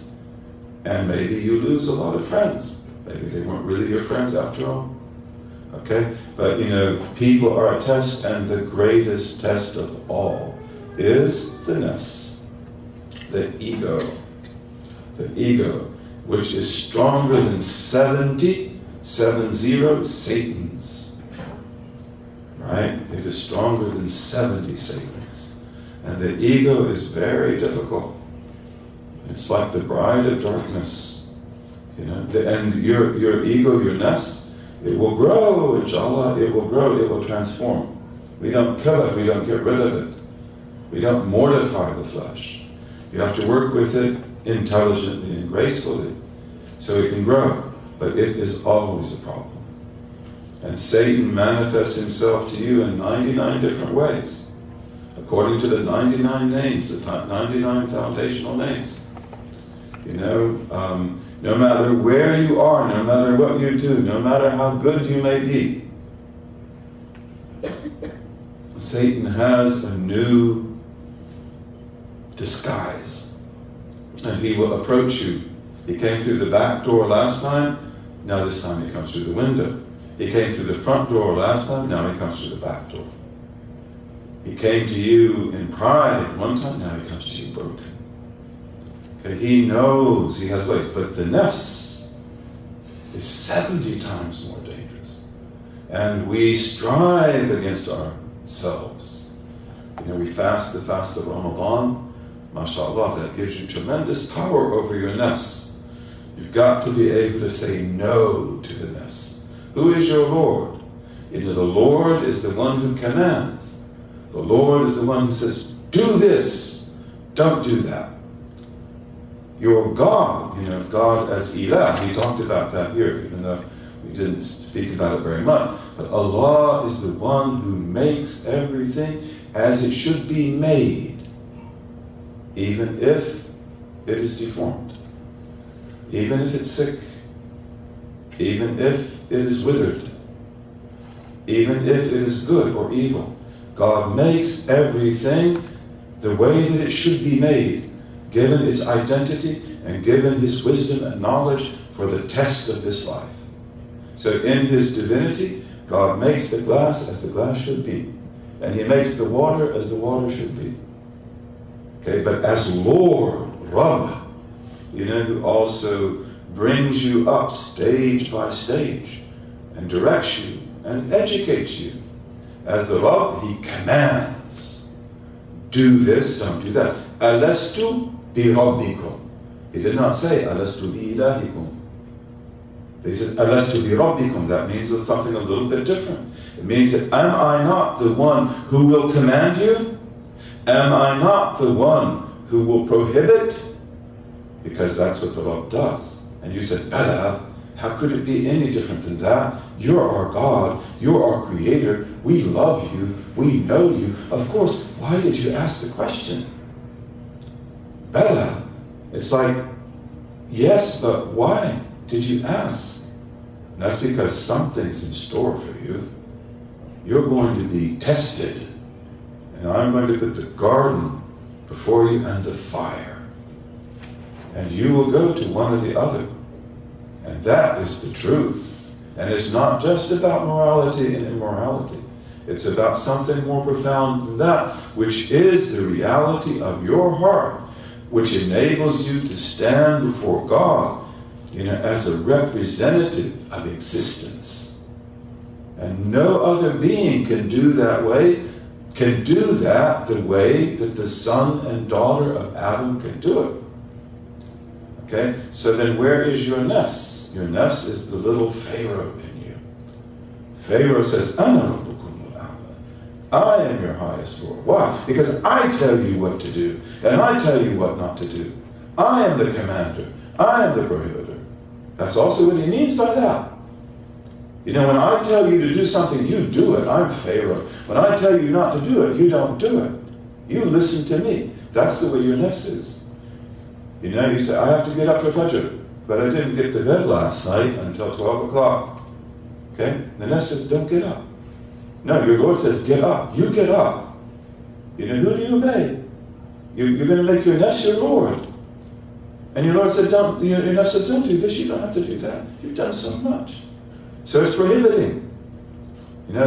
A: And maybe you lose a lot of friends. Maybe they weren't really your friends after all. Okay? But people are a test, and the greatest test of all is the nafs, the ego. The ego, which is stronger than 70 Satans. Right? It is stronger than 70 Satans. And the ego is very difficult. It's like the bride of darkness. And your ego, your nafs, it will grow, inshallah, it will grow, it will transform. We don't kill it, we don't get rid of it. We don't mortify the flesh. You have to work with it intelligently and gracefully so it can grow. But it is always a problem. And Satan manifests himself to you in 99 different ways, according to the 99 names, the 99 foundational names. No matter where you are, no matter what you do, no matter how good you may be, Satan has a new disguise. And he will approach you. He came through the back door last time, now this time he comes through the window. He came through the front door last time, now he comes through the back door. He came to you in pride one time, now he comes to you broken. Okay, he knows he has ways, but the nafs is 70 times more dangerous. And we strive against ourselves. We fast the fast of Ramadan. MashaAllah, that gives you tremendous power over your nafs. You've got to be able to say no to the nafs. Who is your Lord? The Lord is the one who commands. The Lord is the one who says, do this, don't do that. Your God, God as Ilah, we talked about that here, even though we didn't speak about it very much. But Allah is the one who makes everything as it should be made, even if it is deformed, even if it's sick, even if it is withered, even if it is good or evil. God makes everything the way that it should be made, given its identity and given His wisdom and knowledge for the test of this life. So in His divinity, God makes the glass as the glass should be, and He makes the water as the water should be. Okay, but as Lord, Rabb, who also brings you up stage by stage and directs you and educates you. As the Rabb, He commands. Do this, don't do that. Alastu bi rabbikum. He did not say Alastu bi ilahikum. He says Alastu bi rabbikum. That means something a little bit different. It means that am I not the one who will command you? Am I not the one who will prohibit? Because that's what the Rabb does. And you said, Bala, How could it be any different than that? You're our God, you're our Creator, we love you, we know you. Of course, why did you ask the question? Bella, it's like, yes, but why did you ask? And that's because something's in store for you. You're going to be tested, and I'm going to put the garden before you and the fire. And you will go to one or the other. And that is the truth. And it's not just about morality and immorality. It's about something more profound than that, which is the reality of your heart, which enables you to stand before God, as a representative of existence. And no other being can do that the way that the son and daughter of Adam can do it. Okay? So then where is your nafs? Your nafs is the little Pharaoh in you. Pharaoh says, Ana rabbukum al-a'la. I am your highest Lord. Why? Because I tell you what to do, and I tell you what not to do. I am the commander. I am the prohibitor. That's also what he means by that. When I tell you to do something, you do it. I'm Pharaoh. When I tell you not to do it, you don't do it. You listen to me. That's the way your nafs is. You say, I have to get up for Fajr, but I didn't get to bed last night until 12 o'clock. Okay? The nafs says, don't get up. No, your Lord says, get up. You get up. Who do you obey? You're going to make your nafs your Lord. And your Lord said, your nafs says, don't do this, you don't have to do that. You've done so much. So it's prohibiting.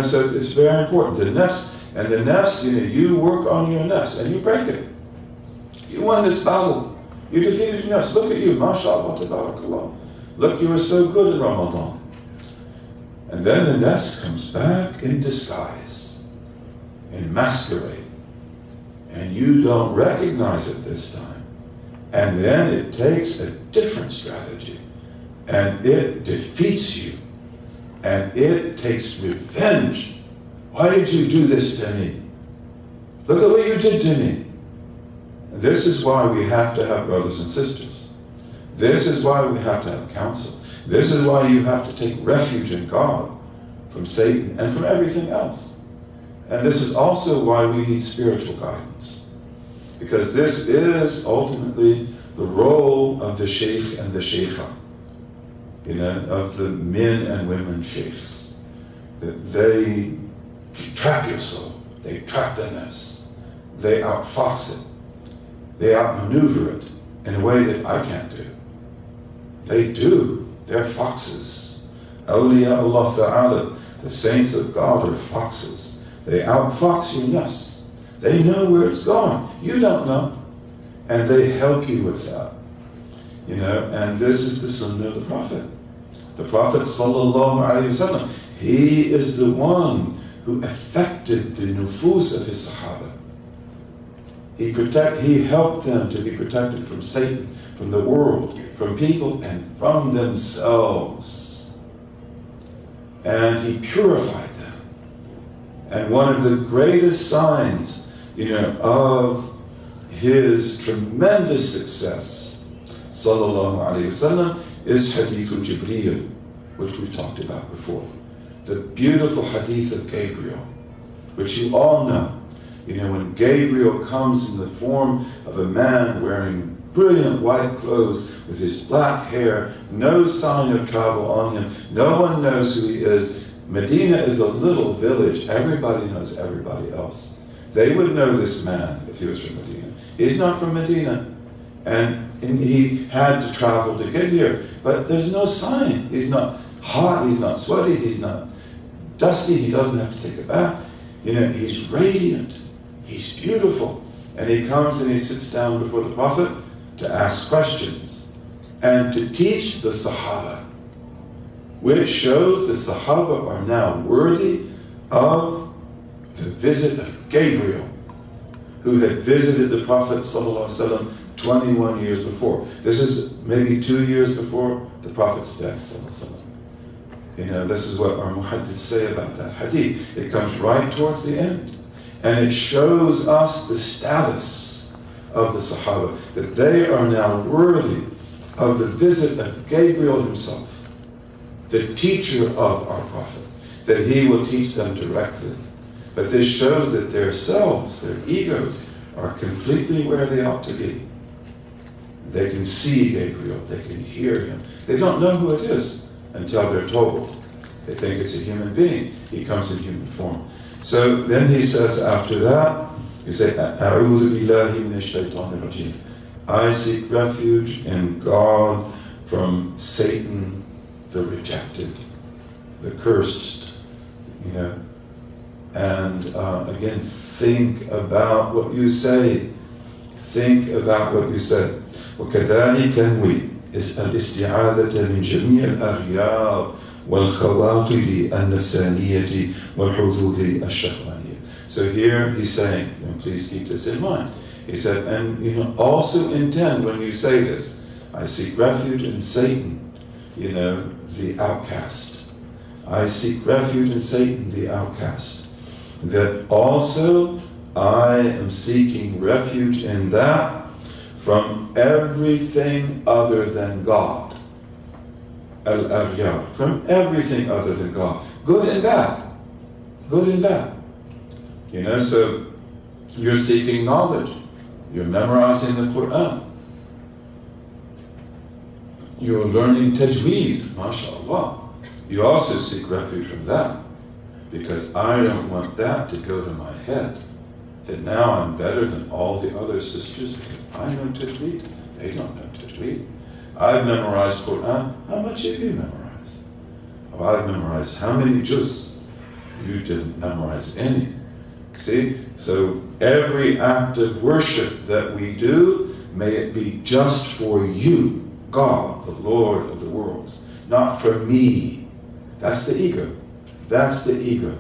A: So it's very important. The nafs, you work on your nafs and you break it. You won this battle. You defeated your nafs. Look at you, mashallah, tabarakallah. Look, you were so good in Ramadan. And then the nafs comes back in disguise, in masquerade. And you don't recognize it this time. And then it takes a different strategy. And it defeats you. And it takes revenge. Why did you do this to me? Look at what you did to me. And this is why we have to have brothers and sisters. This is why we have to have counsel. This is why you have to take refuge in God from Satan and from everything else. And this is also why we need spiritual guidance. Because this is ultimately the role of the sheikh and the sheikha. Of the men and women sheikhs. That they trap your soul. They trap the nafs. They outfox it. They outmaneuver it in a way that I can't do. They do. They're foxes. Awliya Allah Ta'ala, the saints of God, are foxes. They outfox your nafs. They know where it's going. You don't know. And they help you with that. And this is the sunnah of the Prophet. The Prophet sallallahu alaihi wasallam, he is the one who affected the nufus of his Sahaba. He helped them to be protected from Satan, from the world, from people, and from themselves. And he purified them. And one of the greatest signs, of his tremendous success, sallallahu alaihi wasallam, is Hadith Jibreel, which we've talked about before. The beautiful Hadith of Gabriel, which you all know. When Gabriel comes in the form of a man wearing brilliant white clothes with his black hair, no sign of travel on him, no one knows who he is. Medina is a little village. Everybody knows everybody else. They would know this man if he was from Medina. He's not from Medina. And he had to travel to get here. But there's no sign. He's not hot, he's not sweaty, he's not dusty, he doesn't have to take a bath. He's radiant, he's beautiful. And he comes and he sits down before the Prophet to ask questions and to teach the Sahaba, which shows the Sahaba are now worthy of the visit of Gabriel, who had visited the Prophet ﷺ 21 years before. This is maybe 2 years before the Prophet's death. This is what our muhaddiths say about that hadith. It comes right towards the end. And it shows us the status of the Sahaba, that they are now worthy of the visit of Gabriel himself. the teacher of our Prophet, that he will teach them directly. But this shows that their selves, their egos, are completely where they ought to be. They can see Gabriel, they can hear him. They don't know who it is until they're told. They think it's a human being. He comes in human form. So then he says after that, you say, A'udhu billahi minash shaitanir rajim. I seek refuge in God from Satan, the rejected, the cursed, And again, think about what you say. Think about what you said. وكذلك نوي الاستعاذة من جميع الأغيار والخواطر النفسانية والحظوظ الشهوانية. So here he's saying, please keep this in mind. He said, and also intend when you say this, I seek refuge in Satan, the outcast. I seek refuge in Satan, the outcast. That also I am seeking refuge in that from everything other than God. Al-Aghyar, from everything other than God. Good and bad. Good and bad. So you're seeking knowledge. You're memorizing the Quran. You're learning tajweed, mashallah. You also seek refuge from that. Because I don't want that to go to my head. That now I'm better than all the other sisters because I know tajweed. They don't know tajweed. I've memorized Quran. How much have you memorized? Oh, I've memorized how many juz? You didn't memorize any. See? So every act of worship that we do, may it be just for you, God, the Lord of the worlds, not for me. That's the ego. That's the ego.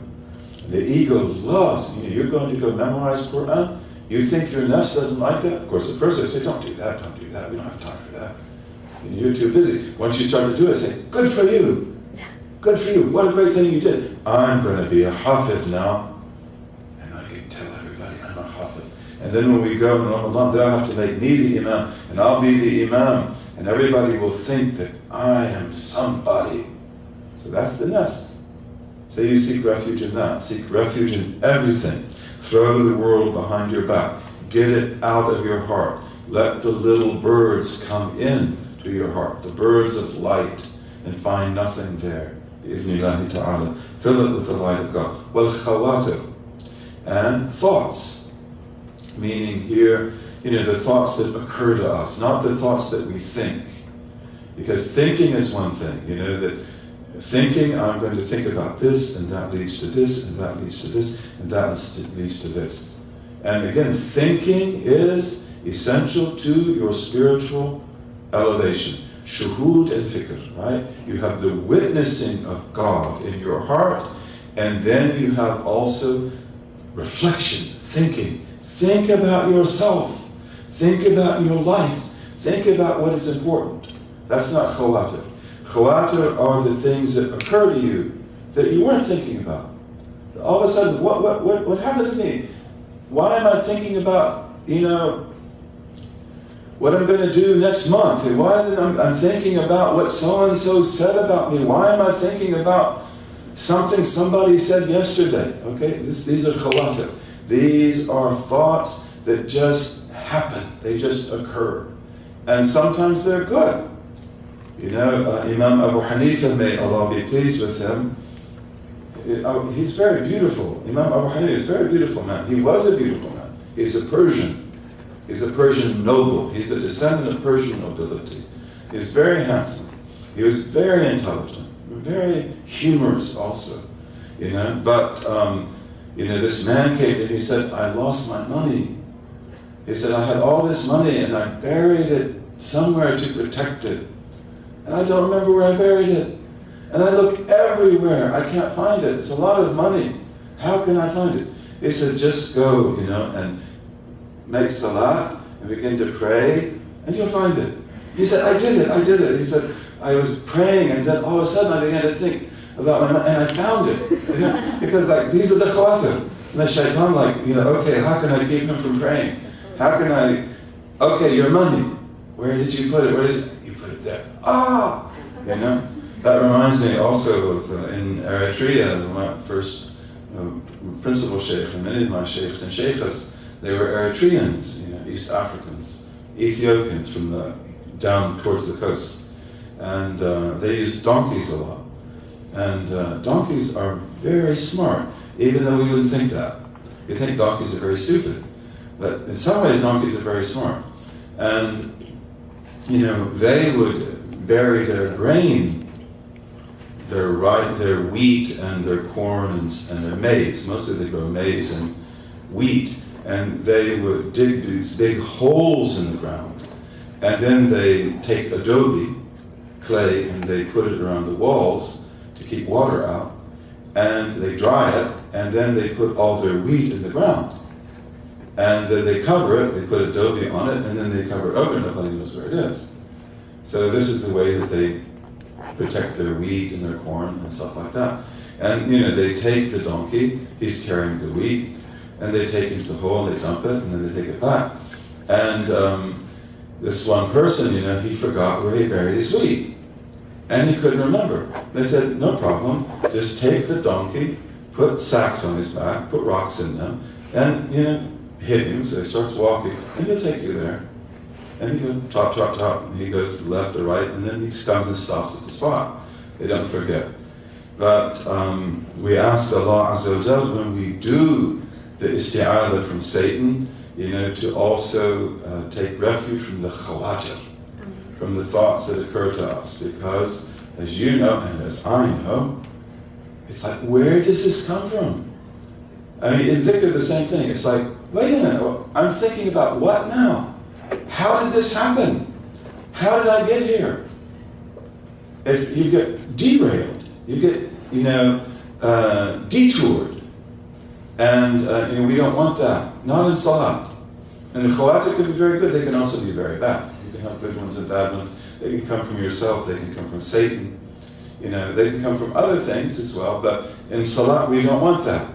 A: The ego loves, you're going to go memorize Quran. You think your nafs doesn't like that? Of course, at first I say, don't do that. We don't have time for that. You're too busy. Once you start to do it, say, good for you. Good for you. What a great thing you did. I'm going to be a hafiz now. And I can tell everybody I'm a hafiz. And then when we go in Ramadan, they'll have to make me the imam, and I'll be the imam. And everybody will think that I am somebody. So that's the nafs. So you seek refuge in that. Seek refuge in everything. Throw the world behind your back. Get it out of your heart. Let the little birds come in to your heart, the birds of light, and find nothing there. Bi-idhnillahi ta'ala. Fill it with the light of God. Wal khawatir. And thoughts. Meaning here, the thoughts that occur to us, not the thoughts that we think. Because thinking is one thing, that thinking, I'm going to think about this, and that leads to this, and that leads to this, and that leads to this. And again, thinking is essential to your spiritual elevation. Shuhud and fikr, right? You have the witnessing of God in your heart, and then you have also reflection, thinking. Think about yourself. Think about your life. Think about what is important. That's not khawatir. Khawatir are the things that occur to you that you weren't thinking about. All of a sudden, what happened to me? Why am I thinking about, what I'm going to do next month? And why I'm thinking about what so-and-so said about me? Why am I thinking about something somebody said yesterday? Okay, these are khawatir. These are thoughts that just happen. They just occur. And sometimes they're good. Imam Abu Hanifa, may Allah be pleased with him, he's very beautiful. Imam Abu Hanifa is a very beautiful man. He was a beautiful man. He's a Persian. He's a Persian noble. He's a descendant of Persian nobility. He's very handsome. He was very intelligent, very humorous also. But this man came to him. He said, I lost my money. He said, I had all this money and I buried it somewhere to protect it. And I don't remember where I buried it. And I look everywhere. I can't find it. It's a lot of money. How can I find it? He said, just go, and make salat and begin to pray, and you'll find it. He said, I did it. He said, I was praying, and then all of a sudden I began to think about my money, and I found it. Because these are the khawatir. And the shaitan okay, how can I keep him from praying? How can I, okay, your money. Where did you put it? You put it there. That reminds me also of in Eritrea, my first principal sheikh, and many of my sheikhs and sheikhs, they were Eritreans, East Africans, Ethiopians from down towards the coast. And they used donkeys a lot. And donkeys are very smart, even though we wouldn't think that. You think donkeys are very stupid. But in some ways, donkeys are very smart. And, they would bury their grain, their wheat and their corn and their maize. Mostly they grow maize and wheat. And they would dig these big holes in the ground. And then they take adobe, clay, and they put it around the walls to keep water out. And they dry it, and then they put all their wheat in the ground. And then they cover it, they put adobe on it, and then they cover it over, nobody knows where it is. So this is the way that they protect their wheat and their corn and stuff like that. And they take the donkey, he's carrying the wheat, and they take him to the hole, and they dump it, and then they take it back. And this one person, he forgot where he buried his wheat. And he couldn't remember. They said, no problem, just take the donkey, put sacks on his back, put rocks in them, and, hit him, so he starts walking, and he'll take you there. And he goes top, top, top, and he goes to the left or right, and then he comes and stops at the spot. They don't forget. But we ask Allah Azza wa Jal when we do the isti'adah from Satan, to also take refuge from the khawatir, from the thoughts that occur to us. Because, as you know, and as I know, it's like, where does this come from? I mean, in dhikr, the same thing. It's like, wait a minute, I'm thinking about what now? How did this happen? How did I get here? You get derailed. You get, detoured. And we don't want that. Not in salat. And the khawatir can be very good. They can also be very bad. You can have good ones and bad ones. They can come from yourself. They can come from Satan. They can come from other things as well. But in salat, we don't want that.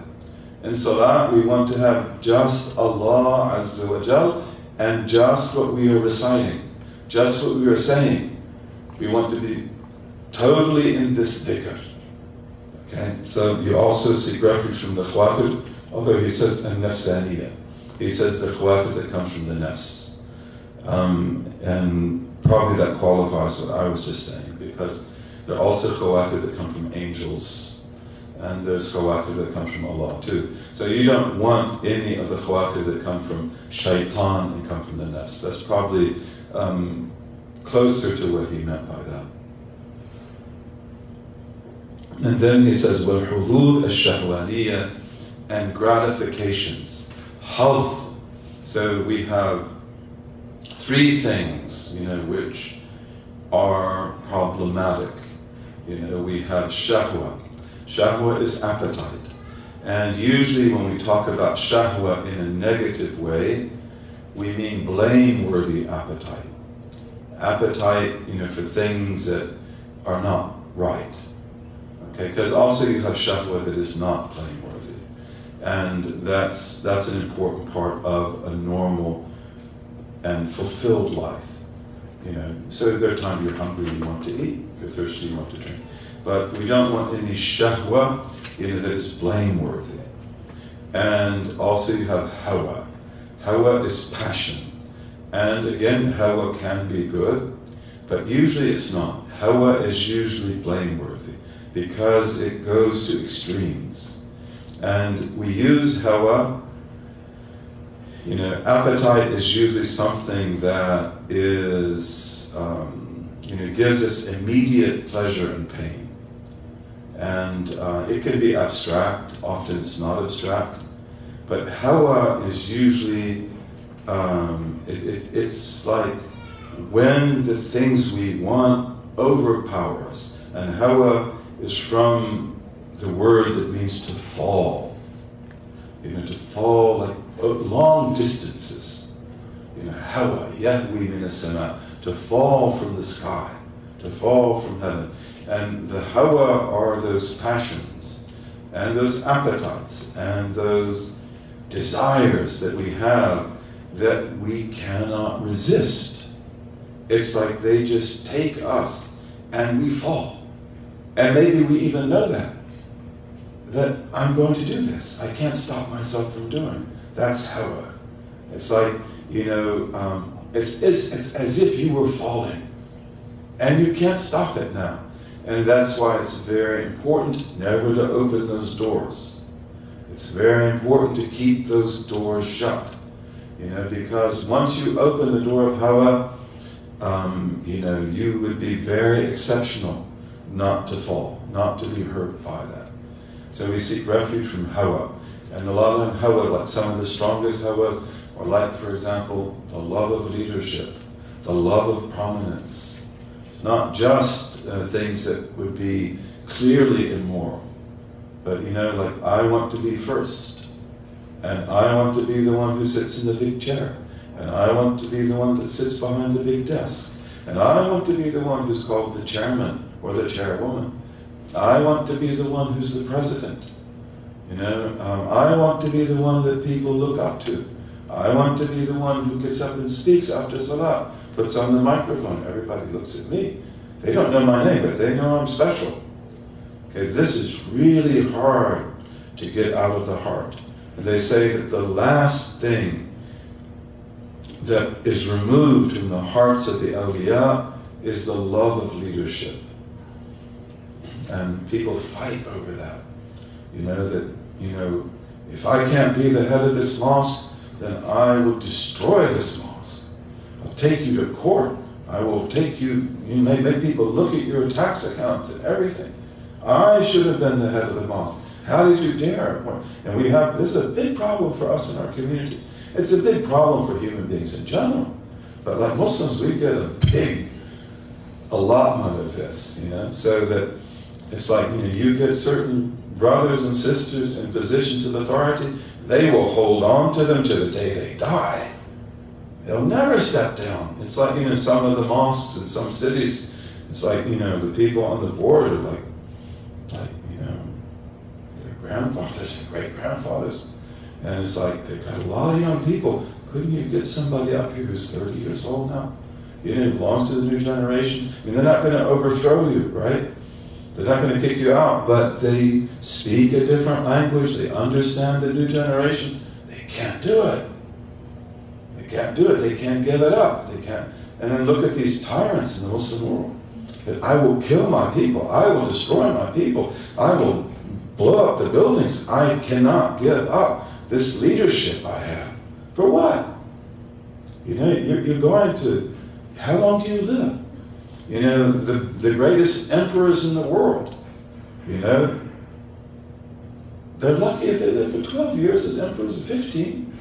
A: In salat, we want to have just Allah Azza wa Jal and just what we are reciting, just what we are saying. We want to be totally in this dhikr. Okay, so you also seek refuge from the khawatir, although he says an-nafsaniyah. He says the khawatir that comes from the nafs. And probably that qualifies what I was just saying, because there are also khawatir that come from angels, and there's khawatir that comes from Allah too. So you don't want any of the khawatir that come from shaitan and come from the nafs. That's probably closer to what he meant by that. And then he says, وَالْحُظُوظ الشَّهْوَانِيَّةِ, and gratifications. Hadh. So we have three things, which are problematic. We have shahwa. Shahwa is appetite. And usually when we talk about shahwa in a negative way, we mean blameworthy appetite. Appetite, for things that are not right. Okay, because also you have shahwa that is not blameworthy. And that's an important part of a normal and fulfilled life. So there are times you're hungry, you want to eat. If you're thirsty, you want to drink. But we don't want any shahwa, that is blameworthy. And also you have hawa. Hawa is passion. And again, hawa can be good, but usually it's not. Hawa is usually blameworthy because it goes to extremes. And we use hawa, appetite is usually something that is, gives us immediate pleasure and pain. And it can be abstract, often it's not abstract, but hawa is usually, it's like when the things we want overpower us. And hawa is from the word that means to fall. To fall like long distances. Hawa, yahwi min as-sama, to fall from the sky, to fall from heaven. And the hawa are those passions, and those appetites, and those desires that we have that we cannot resist. It's like they just take us and we fall. And maybe we even know that I'm going to do this. I can't stop myself from doing. That's hawa. It's like, it's as if you were falling. And you can't stop it now. And that's why it's very important never to open those doors. It's very important to keep those doors shut. Because once you open the door of hawa, you would be very exceptional not to fall, not to be hurt by that. So we seek refuge from hawa. And a lot of hawa, like some of the strongest hawas, are like, for example, the love of leadership, the love of prominence. It's not just things that would be clearly immoral, but like I want to be first, and I want to be the one who sits in the big chair, and I want to be the one that sits behind the big desk, and I want to be the one who's called the chairman or the chairwoman. I want to be the one who's the president. I want to be the one that people look up to. I want to be the one who gets up and speaks after salah, puts on the microphone. Everybody looks at me. They don't know my name, but they know I'm special. Okay, this is really hard to get out of the heart. And they say that the last thing that is removed from the hearts of the awliya is the love of leadership. And people fight over that. If I can't be the head of this mosque, then I will destroy this mosque. I'll take you to court. I will take you may make people look at your tax accounts and everything. I should have been the head of the mosque. How did you dare? And this is a big problem for us in our community. It's a big problem for human beings in general. But like Muslims, we get a big allotment of this, so that it's like, you get certain brothers and sisters in positions of authority, they will hold on to them to the day they die. They'll never step down. It's like, some of the mosques in some cities, it's like, the people on the board are like, their grandfathers and great-grandfathers. And it's like, they've got a lot of young people. Couldn't you get somebody up here who's 30 years old now? Who belongs to the new generation? They're not going to overthrow you, right? They're not going to kick you out, but they speak a different language. They understand the new generation. They can't do it. They can't do it. They can't give it up. They can't. And then look at these tyrants in the Muslim world. That I will kill my people. I will destroy my people. I will blow up the buildings. I cannot give up this leadership I have. For what? You're going to, how long do you live? The greatest emperors in the world, they're lucky if they live for 12 years as emperors of 15.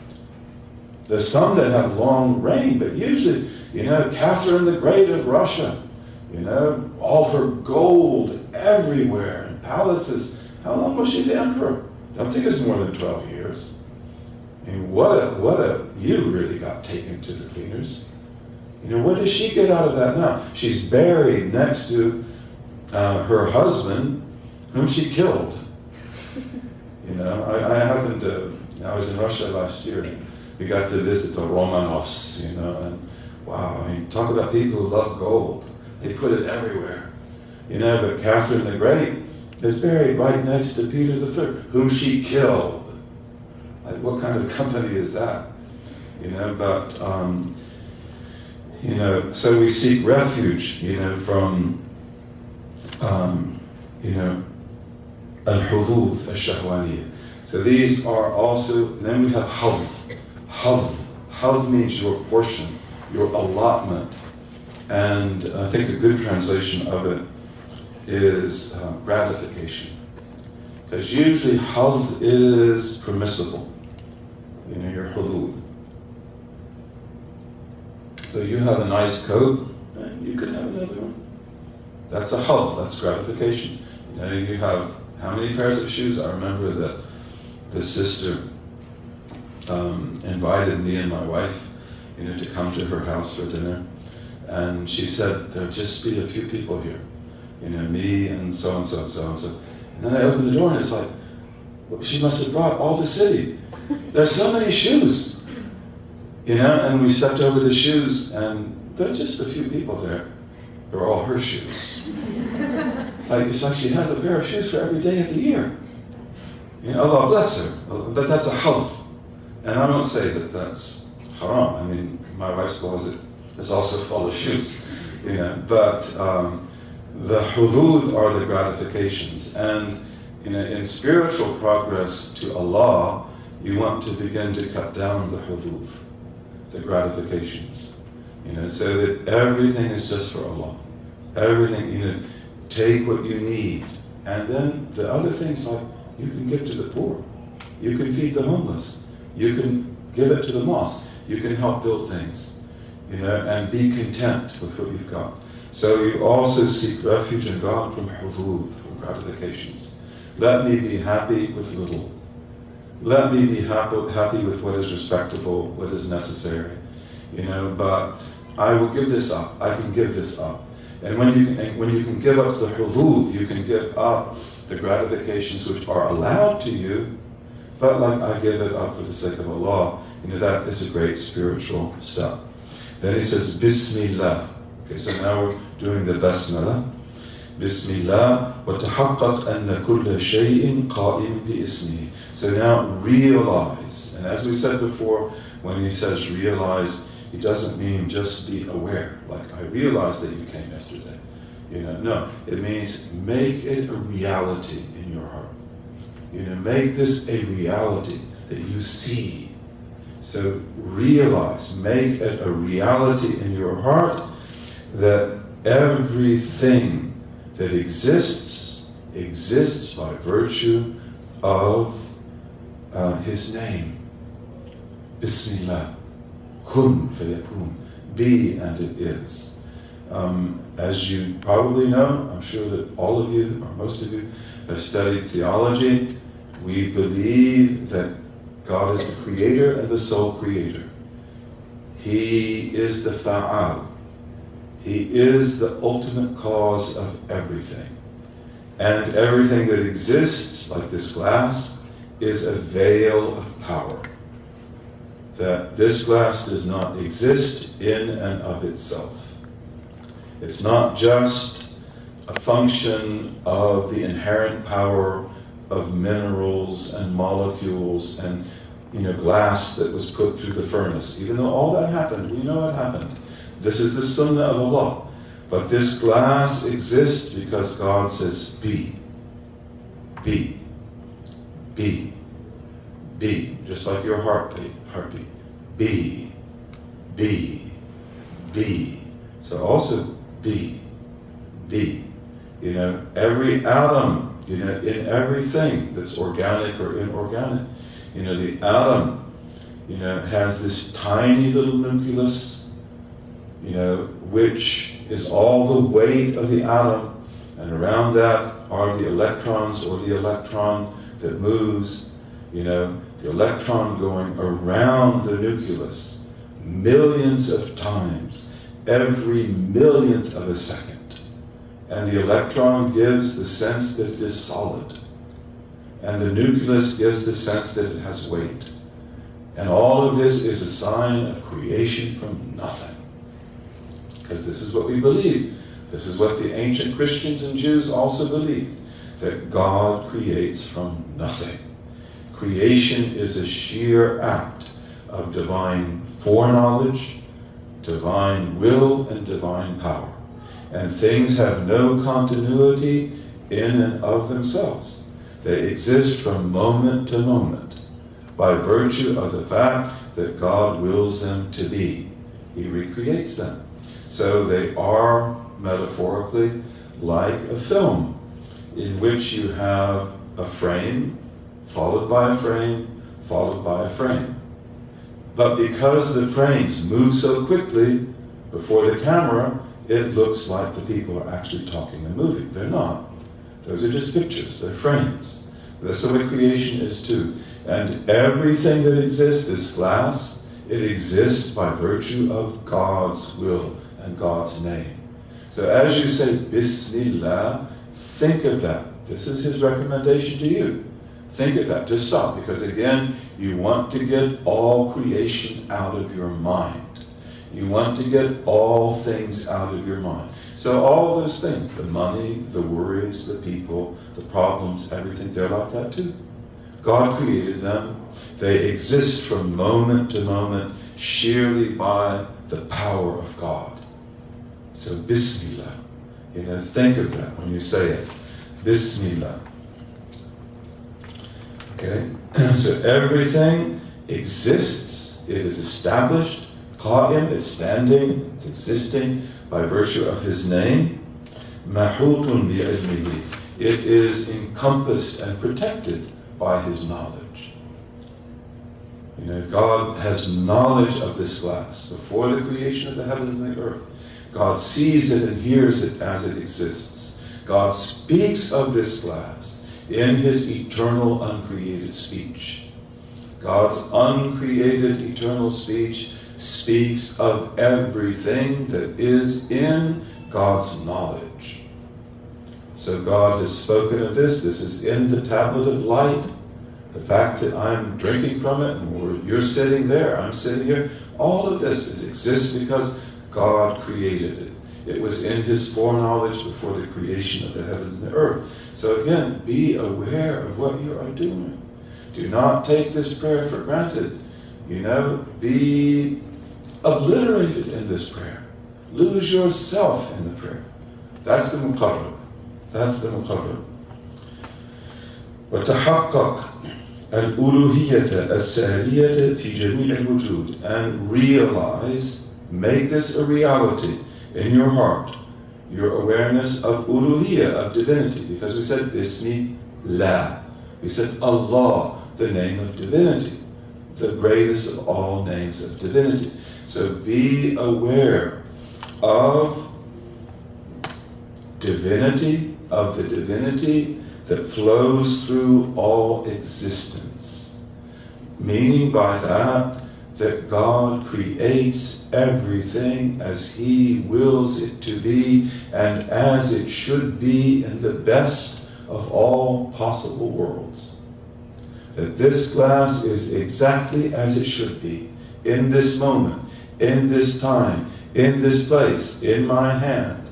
A: There's some that have long reign, but usually, Catherine the Great of Russia, all her gold everywhere in palaces. How long was she the emperor? I don't think it's more than 12 years. You really got taken to the cleaners. What does she get out of that now? She's buried next to her husband, whom she killed. I was in Russia last year, and we got to visit the Romanovs, and wow, talk about people who love gold. They put it everywhere. But Catherine the Great is buried right next to Peter III, whom she killed. Like, what kind of company is that? So we seek refuge, from, al-hudud al-shahwaniyya. So these are also, then we have hadh. Hadh means your portion, your allotment. And I think a good translation of it is gratification. Because usually hadh is permissible, your hudud. So you have a nice coat, and you can have another one. That's a hadh, that's gratification. You have how many pairs of shoes? I remember that the sister invited me and my wife, to come to her house for dinner. And she said, there'll just be a few people here. Me and so-and-so, so-and-so. And then I opened the door and it's like, well, she must have brought all the city. There's so many shoes. And we stepped over the shoes, and there are just a few people there. They were all her shoes. it's like she has a pair of shoes for every day of the year. You know, Allah bless her, but that's a health. And I don't say that that's haram. I mean, my wife's closet is also full of shoes, you know. But the hudud are the gratifications, and in spiritual progress to Allah, you want to begin to cut down the hudud, the gratifications, so that everything is just for Allah. Everything, take what you need, and then the other things, like you can give to the poor, you can feed the homeless, you can give it to the mosque, you can help build things, and be content with what you've got. So you also seek refuge in God from hudud, from gratifications. Let me be happy with little. Let me be happy with what is respectable, what is necessary, but I will give this up. I can give this up. And when you can give up the hudud, you can give up the gratifications which are allowed to you, but like I give it up for the sake of Allah, that is a great spiritual step. Then he says, Bismillah. Okay, so now we're doing the Basmala. Bismillah, وَتَحَقَّقْ أَنَّ كُلَّ شَيْءٍ قَائِمٍ بِإِسْمِهِ. So now realize, and as we said before, when he says realize, he doesn't mean just be aware, like I realized that you came yesterday. No, it means make it a reality in your heart. Make this a reality that you see. So realize, make it a reality in your heart that everything that exists by virtue of His name. Bismillah. Kun fayakun. Be, and it is. As you probably know, I'm sure that all of you, or most of you, have studied theology. We believe that God is the creator and the sole creator. He is the fa'al. He is the ultimate cause of everything. And everything that exists, like this glass, is a veil of power. That this glass does not exist in and of itself. It's not just a function of the inherent power of minerals and molecules and glass that was put through the furnace. Even though all that happened, we know it happened. This is the sunnah of Allah. But this glass exists because God says, be. Be. Be. Be. Just like your heartbeat. Be. Be. Be. So also be. Be. Every atom, in everything that's organic or inorganic, the atom, has this tiny little nucleus, which is all the weight of the atom, and around that are the electrons, or the electron that moves, the electron going around the nucleus millions of times, every millionth of a second. And the electron gives the sense that it is solid, and the nucleus gives the sense that it has weight. And all of this is a sign of creation from nothing. Because this is what we believe. This is what the ancient Christians and Jews also believed, that God creates from nothing. Creation is a sheer act of divine foreknowledge, divine will, and divine power. And things have no continuity in and of themselves. They exist from moment to moment by virtue of the fact that God wills them to be. He recreates them. So they are, metaphorically, like a film in which you have a frame, followed by a frame, followed by a frame. But because the frames move so quickly before the camera, it looks like the people are actually talking and moving. They're not. Those are just pictures. They're frames. That's the way creation is too. And everything that exists, this glass, it exists by virtue of God's will and God's name. So as you say Bismillah, think of that. This is his recommendation to you. Think of that. Just stop. Because again, you want to get all creation out of your mind. You want to get all things out of your mind. So all those things, the money, the worries, the people, the problems, everything, they're like that too. God created them. They exist from moment to moment sheerly by the power of God. So Bismillah. Think of that when you say it. Bismillah. Okay? So everything exists. It is established. Qa'im is standing. It's existing by virtue of His name. Mahutun bi'ilmihi. It is encompassed and protected by His knowledge. God has knowledge of this glass. Before the creation of the heavens and the earth, God sees it and hears it as it exists. God speaks of this glass in His eternal uncreated speech. God's uncreated eternal speech speaks of everything that is in God's knowledge. So God has spoken of this. This is in the tablet of light. The fact that I'm drinking from it, and you're sitting there, I'm sitting here, all of this exists because God created it. It was in His foreknowledge before the creation of the heavens and the earth. So again, be aware of what you are doing. Do not take this prayer for granted. Be obliterated in this prayer. Lose yourself in the prayer. That's the muqarrab. That's the muqarrab. وَتَحَقَّقْ الْأُلُوهِيَّةَ السَّارِيَّةَ فِي جَمِيعِ الْوُجُودِ. And realize, make this a reality in your heart, your awareness of uluhiyya, of divinity. Because we said Bismillah. We said Allah, the name of divinity, the greatest of all names of divinity. So be aware of divinity, of the divinity that flows through all existence. Meaning by that God creates everything as He wills it to be and as it should be in the best of all possible worlds. That this glass is exactly as it should be, in this moment, in this time, in this place, in my hand.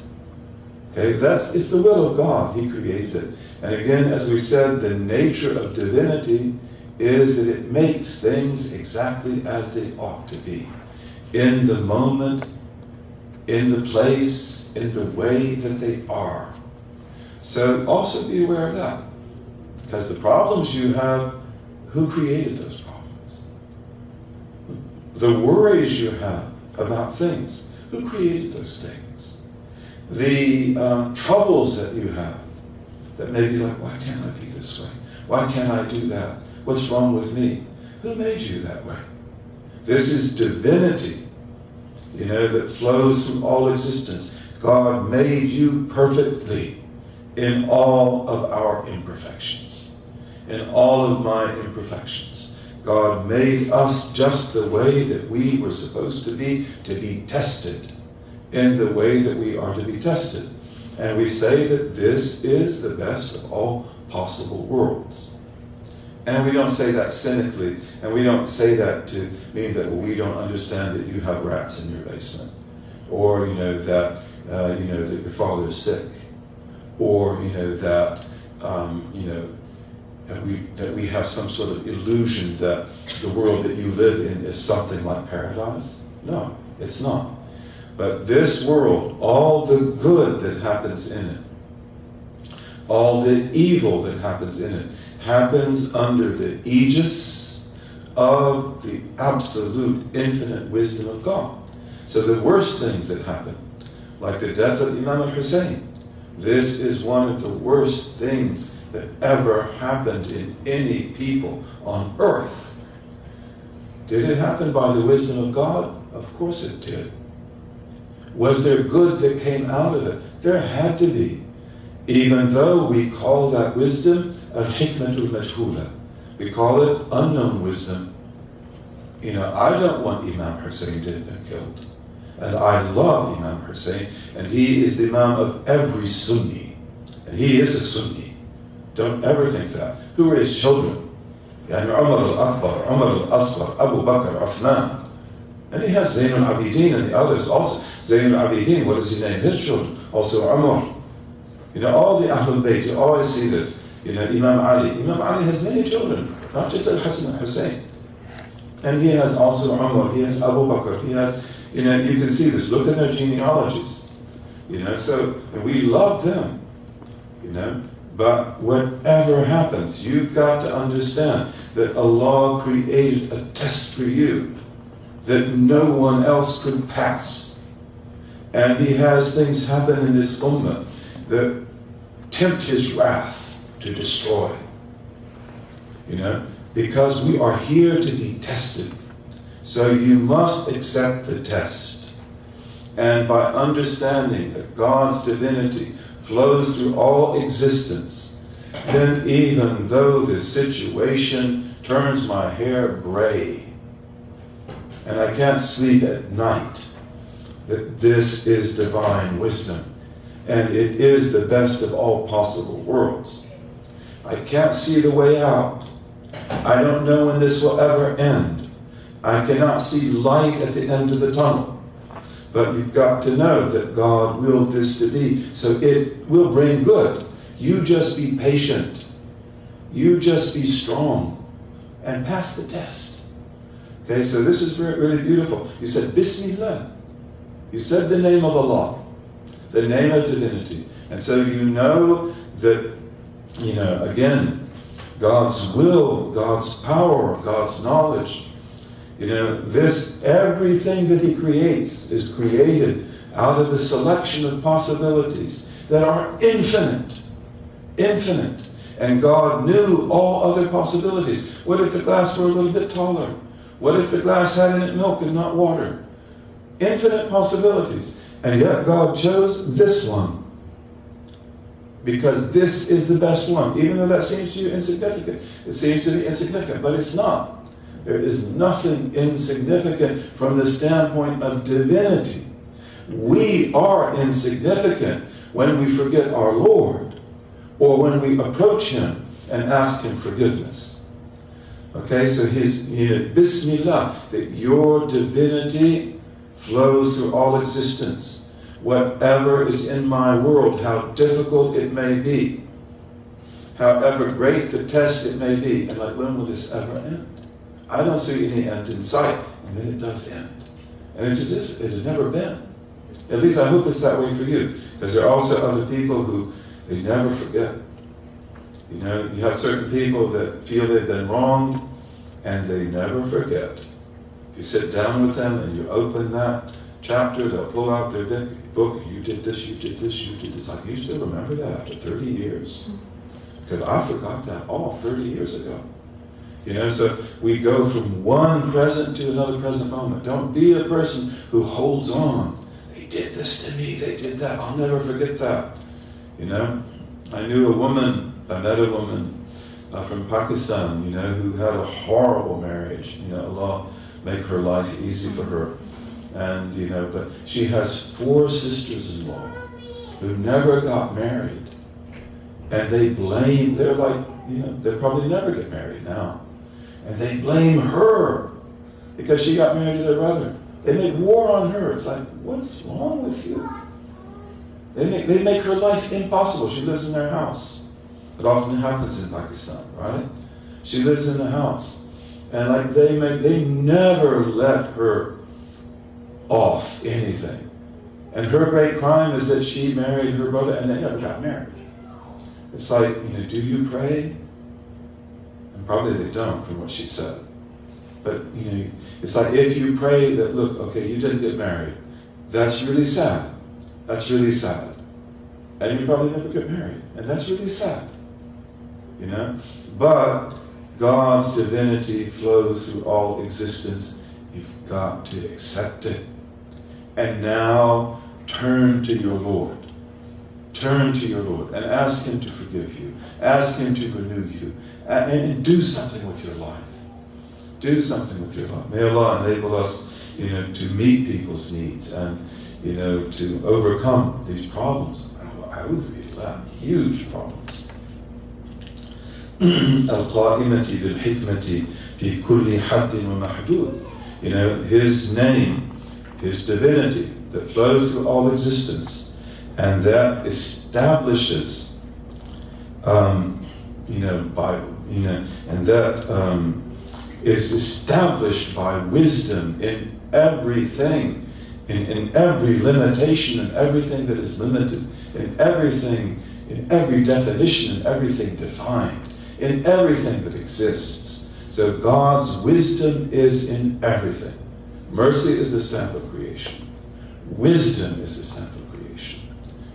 A: Okay, it's the will of God. He created it. And again, as we said, the nature of divinity is that it makes things exactly as they ought to be. In the moment, in the place, in the way that they are. So also be aware of that. Because the problems you have, who created those problems? The worries you have about things, who created those things? The troubles that you have, that may be like, why can't I be this way? Why can't I do that? What's wrong with me? Who made you that way? This is divinity, that flows through all existence. God made you perfectly in all of our imperfections, in all of my imperfections. God made us just the way that we were supposed to be tested in the way that we are to be tested. And we say that this is the best of all possible worlds. And we don't say that cynically, and we don't say that to mean that we don't understand that you have rats in your basement, or that your father is sick, or that we have some sort of illusion that the world that you live in is something like paradise. No, it's not. But this world, all the good that happens in it, all the evil that happens in it, happens under the aegis of the absolute infinite wisdom of God. So the worst things that happen, like the death of Imam al-Hussein, this is one of the worst things that ever happened in any people on earth. Did it happen by the wisdom of God? Of course it did. Was there good that came out of it? There had to be. Even though we call that wisdom al-hikmatul majhula. We call it unknown wisdom. I don't want Imam Hussein to have been killed. And I love Imam Hussein, and he is the Imam of every Sunni. And he is a Sunni. Don't ever think that. Who are his children? Umar al-Akbar, Umar al-Asghar, Abu Bakr, Uthman. And he has Zayn al-Abidin and the others also. Zayn al-Abidin, what does he name his children? Also Umar. All the Ahlul Bayt, you always see this. Imam Ali. Imam Ali has many children, not just Al-Hasan and Hussein. And he has also Umar, he has Abu Bakr, he has, you can see this. Look at their genealogies. So and we love them. But whatever happens, you've got to understand that Allah created a test for you that no one else could pass. And He has things happen in this ummah that tempt His wrath to destroy. Because we are here to be tested. So you must accept the test. And by understanding that God's divinity flows through all existence, then even though the situation turns my hair gray and I can't sleep at night, that this is divine wisdom and it is the best of all possible worlds. I can't see the way out. I don't know when this will ever end. I cannot see light at the end of the tunnel. But you've got to know that God willed this to be, so it will bring good. You just be patient. You just be strong and pass the test. Okay, so this is really beautiful. You said Bismillah. You said the name of Allah, the name of divinity. And so you know that, again, God's will, God's power, God's knowledge. Everything that He creates is created out of the selection of possibilities that are infinite. Infinite. And God knew all other possibilities. What if the glass were a little bit taller? What if the glass had in it milk and not water? Infinite possibilities. And yet God chose this one. Because this is the best one. Even though that seems to you insignificant. It seems to be insignificant, but it's not. There is nothing insignificant from the standpoint of divinity. We are insignificant when we forget our Lord or when we approach Him and ask Him forgiveness. Okay, so His, Bismillah, that your divinity flows through all existence. Whatever is in my world, how difficult it may be, however great the test it may be, and when will this ever end? I don't see any end in sight, and then it does end. And it's as if it had never been. At least I hope it's that way for you, because there are also other people who, they never forget. You have certain people that feel they've been wronged, and they never forget. If you sit down with them and you open that chapter, they'll pull out their book, you did this, you did this, you did this. You still remember that after 30 years? Because I forgot that all 30 years ago. So we go from one present to another present moment. Don't be a person who holds on. They did this to me, they did that, I'll never forget that. I knew I met a woman from Pakistan, who had a horrible marriage. Allah make her life easy for her. And, but she has 4 sisters-in-law who never got married. And they're like, they'll probably never get married now. And they blame her because she got married to their brother. They make war on her. It's like, what's wrong with you? They make her life impossible. She lives in their house. It often happens in Pakistan, right? She lives in the house. And they never let her off anything. And her great crime is that she married her brother and they never got married. It's like, do you pray? And probably they don't, from what she said. But, it's like if you pray that, look, okay, you didn't get married. That's really sad. That's really sad. And you probably never get married. And that's really sad. But God's divinity flows through all existence. You've got to accept it. And now turn to your Lord. Turn to your Lord and ask Him to forgive you. Ask Him to renew you. And do something with your life. Do something with your life. May Allah enable us, to meet people's needs and, to overcome these problems. Huge problems. القائمة بالحكمة في كل حد ومحدود. His name, His divinity that flows through all existence, and that establishes, and that is established by wisdom in everything, in every limitation, in everything that is limited, in everything, in every definition, in everything defined, in everything that exists. So God's wisdom is in everything. Mercy is the stamp of creation. Wisdom is the stamp of creation.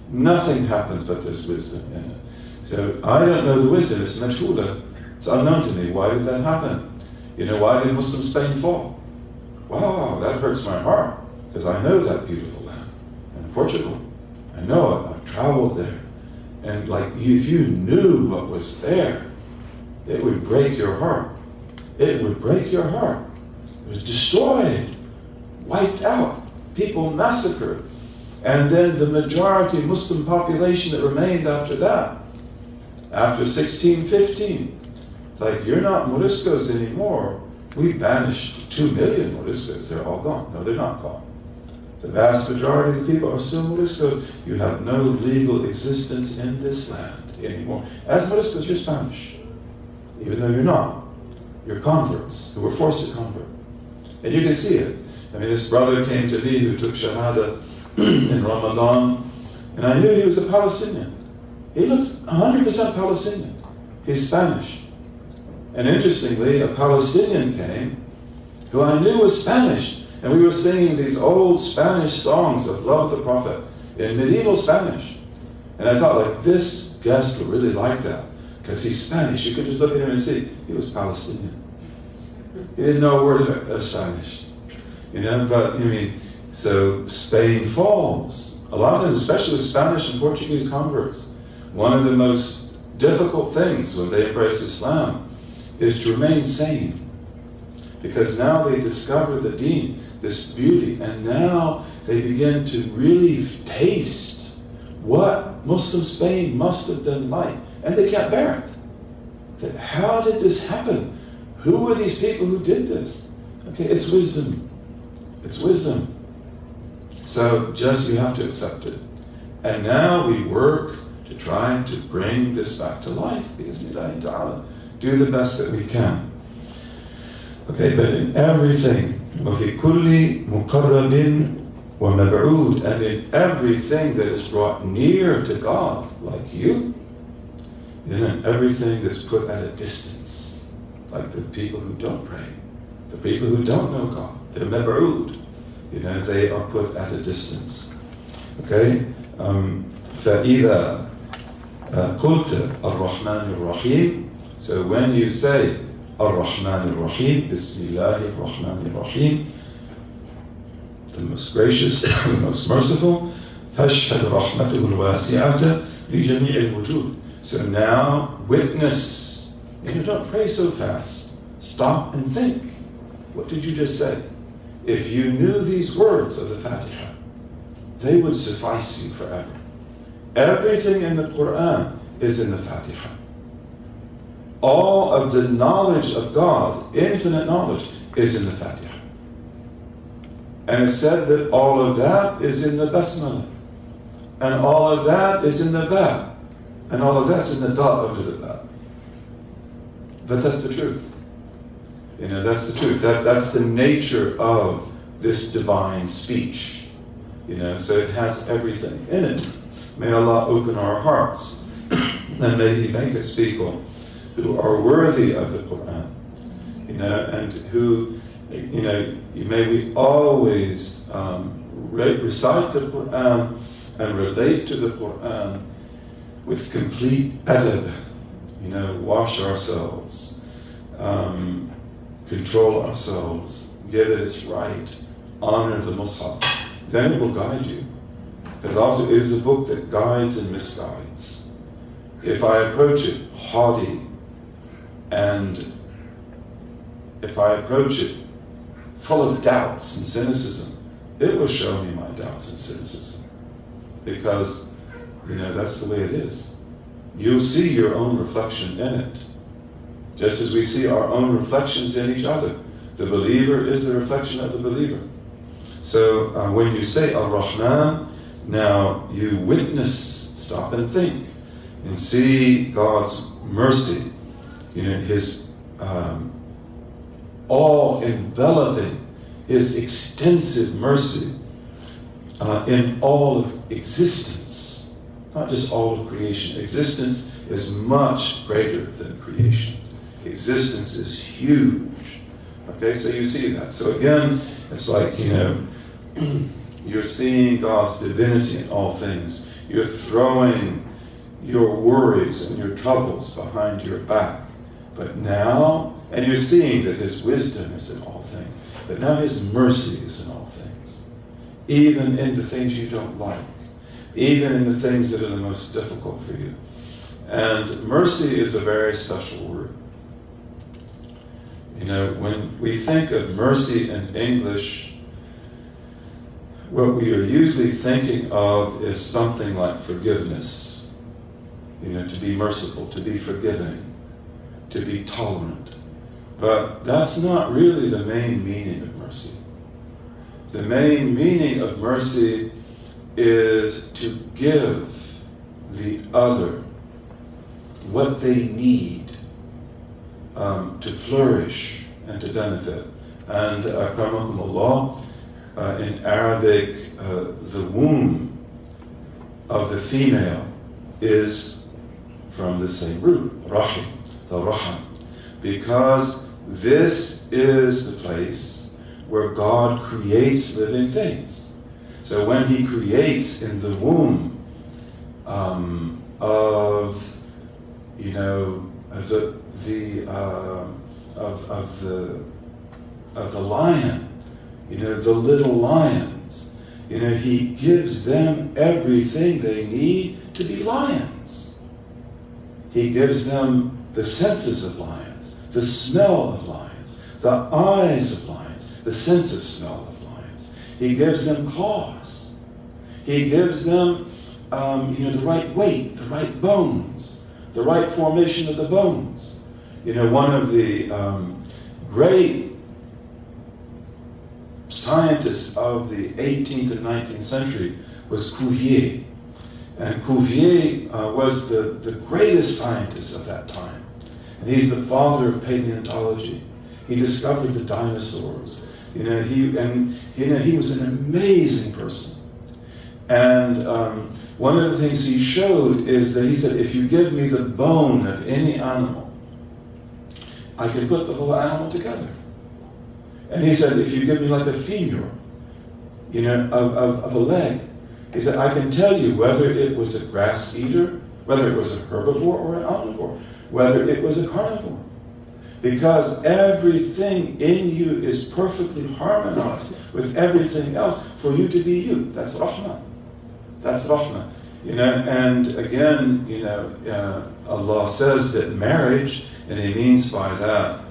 A: Nothing happens but there's wisdom in it. So I don't know the wisdom, it's majhula. It's unknown to me. Why did that happen? Why did Muslim Spain fall? Wow, that hurts my heart, because I know that beautiful land. And Portugal, I know it, I've traveled there. And if you knew what was there, it would break your heart. It would break your heart. It was destroyed, wiped out, people massacred. And then the majority Muslim population that remained after that, after 1615, it's like, you're not Moriscos anymore. We banished 2 million Moriscos. They're all gone. No, they're not gone. The vast majority of the people are still Moriscos. You have no legal existence in this land anymore. As Moriscos, you're Spanish, even though you're not. You're converts who were forced to convert. And you can see it. This brother came to me who took shahada in Ramadan, and I knew he was a Palestinian. He looks 100% Palestinian. He's Spanish. And interestingly, a Palestinian came who I knew was Spanish, and we were singing these old Spanish songs of love of the Prophet in medieval Spanish. And I thought, this guest would really like that, because he's Spanish. You could just look at him and see he was Palestinian. He didn't know a word of Spanish. So Spain falls. A lot of times, especially with Spanish and Portuguese converts, one of the most difficult things when they embrace Islam is to remain sane. Because now they discover the deen, this beauty, and now they begin to really taste what Muslim Spain must have been like. And they can't bear it. How did this happen? Who were these people who did this? Okay, it's wisdom. It's wisdom. So just you have to accept it. And now we work to try to bring this back to life. Bi'iznillahi ta'ala. Do the best that we can. Okay, but in everything, وَفِي كُلِّ مُقَرَّبٍ وَمَبْعُودٍ, and in everything that is brought near to God, like you, and in everything that's put at a distance, like the people who don't pray, the people who don't know God, they're mab'ud, they are put at a distance. Okay? فَإِذَا قُلْتَ الرَّحْمَنِ الرَّحِيمِ, so when you say Ar-Rahman Ar-Rahim, Bismillah Ar-Rahman Ar-Rahim, the most gracious, the most merciful, فَاشْهَدْ رَحْمَتُهُ الْوَاسِعَةَ لِجَمِيعِ الْوُجُودِ. So now witness. Don't pray so fast. Stop and think. What did you just say? If you knew these words of the Fatiha, they would suffice you forever. Everything in the Quran is in the Fatiha. All of the knowledge of God, infinite knowledge, is in the Fatiha. And it's said that all of that is in the Basmala. And all of that is in the Ba. And all of that's in the dot under the Ba. But that's the truth. That's the truth. That's the nature of this divine speech. So it has everything in it. May Allah open our hearts. And may He make us people who are worthy of the Quran, and who, may we always recite the Quran and relate to the Quran with complete adab, wash ourselves, control ourselves, give it its right, honor the Mus'haf. Then it will guide you. Because also it is a book that guides and misguides. If I approach it haughty, and if I approach it full of doubts and cynicism, it will show me my doubts and cynicism. Because, that's the way it is. You'll see your own reflection in it. Just as we see our own reflections in each other. The believer is the reflection of the believer. So when you say Ar-Rahman, now you witness, stop and think, and see God's mercy, His all-enveloping, His extensive mercy in all of existence, not just all of creation. Existence is much greater than creation. Existence is huge. Okay, so you see that. So again, it's like, you're seeing God's divinity in all things. You're throwing your worries and your troubles behind your back. But now, and you're seeing that His wisdom is in all things. But now His mercy is in all things. Even in the things you don't like. Even in the things that are the most difficult for you. And mercy is a very special word. When we think of mercy in English, what we are usually thinking of is something like forgiveness. To be merciful, to be forgiving, to be tolerant. But that's not really the main meaning of mercy. The main meaning of mercy is to give the other what they need to flourish and to benefit. And akramakumullah, in Arabic, the womb of the female is from the same root, rahim, the raham, because this is the place where God creates living things. So when He creates in the womb of the lion, the little lions, He gives them everything they need to be lions. He gives them the senses of lions, the smell of lions, the eyes of lions, the sense of smell of lions. He gives them claws. He gives them the right weight, the right bones, the right formation of the bones. One of the great scientists of the 18th and 19th century was Cuvier. And Cuvier was the greatest scientist of that time. And he's the father of paleontology. He discovered the dinosaurs. He was an amazing person. And one of the things he showed is that he said, if you give me the bone of any animal, I can put the whole animal together. And he said, if you give me like a femur, of a leg, he said, I can tell you whether it was a grass eater, whether it was a herbivore or an omnivore, whether it was a carnivore. Because everything in you is perfectly harmonized with everything else for you to be you. That's Rahman. That's Rahman. And again, Allah says that marriage, and He means by that,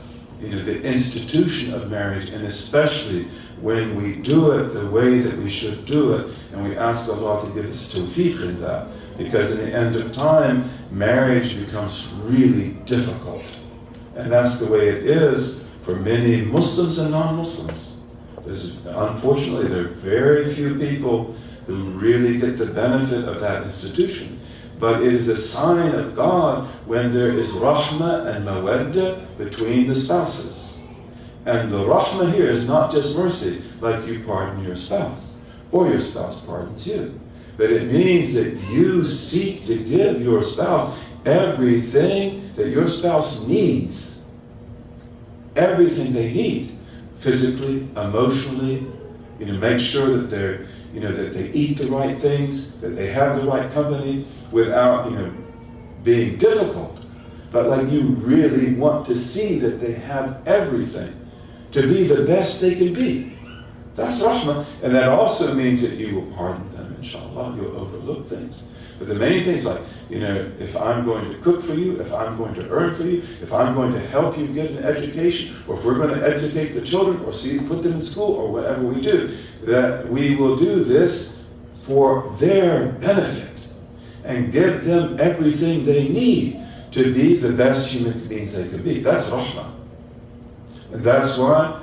A: the institution of marriage, and especially when we do it the way that we should do it, and we ask Allah to give us tawfiq in that, because in the end of time, marriage becomes really difficult. And that's the way it is for many Muslims and non-Muslims. Unfortunately, there are very few people who really get the benefit of that institution. But it is a sign of God when there is rahmah and mawaddah between the spouses. And the rahmah here is not just mercy, like you pardon your spouse, or your spouse pardons you. But it means that you seek to give your spouse everything that your spouse needs. Everything they need. Physically, emotionally, make sure that they're that they eat the right things, that they have the right company without, being difficult. But like you really want to see that they have everything to be the best they can be. That's rahmah. And that also means that you will pardon them, inshallah. You'll overlook things. But the main things like, if I'm going to cook for you, if I'm going to earn for you, if I'm going to help you get an education, or if we're going to educate the children, or put them in school, or whatever we do, that we will do this for their benefit and give them everything they need to be the best human beings they can be. That's rahmah. And that's why,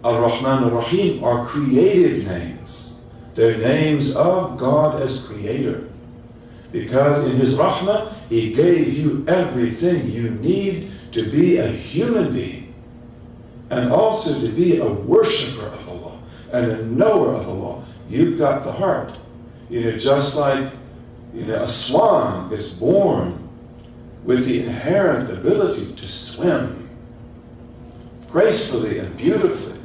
A: Ar-Rahman, Ar-Rahim are creative names. They're names of God as creator. Because in His Rahmah, He gave you everything you need to be a human being, and also to be a worshiper of Allah and a knower of Allah. You've got the heart. Just like a swan is born with the inherent ability to swim gracefully and beautifully.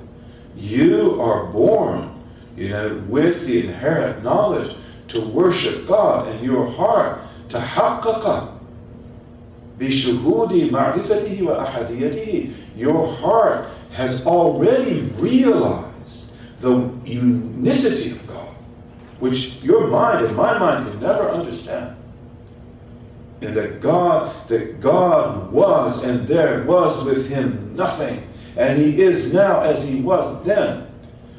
A: You are born, with the inherent knowledge to worship God, and your heart تحقق بشهود معرفته وأحديته. Your heart has already realized the unicity of God, which your mind and my mind can never understand. And that God was, and there was with Him nothing, and He is now as He was then.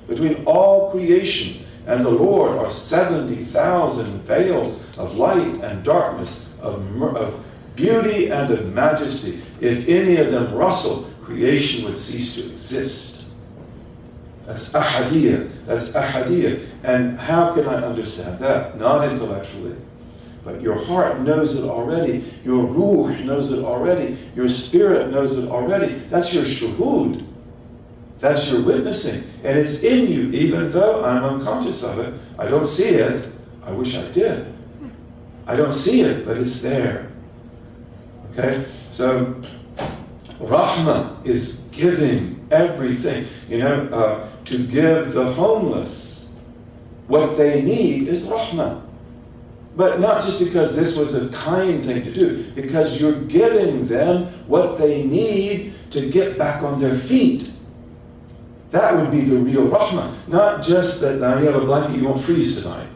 A: Between all creation and the Lord are 70,000 veils of light and darkness, of beauty and of majesty. If any of them rustle, creation would cease to exist. That's ahadiyah. That's ahadiyah. And how can I understand that? Not intellectually. But your heart knows it already. Your ruh knows it already. Your spirit knows it already. That's your shuhud. That's your witnessing. And it's in you, even though I'm unconscious of it. I don't see it. I wish I did. I don't see it, but it's there. Okay? So, Rahmah is giving everything. To give the homeless what they need is Rahmah. But not just because this was a kind thing to do, because you're giving them what they need to get back on their feet. That would be the real Rahmah. Not just that now you have a blanket, you won't freeze tonight.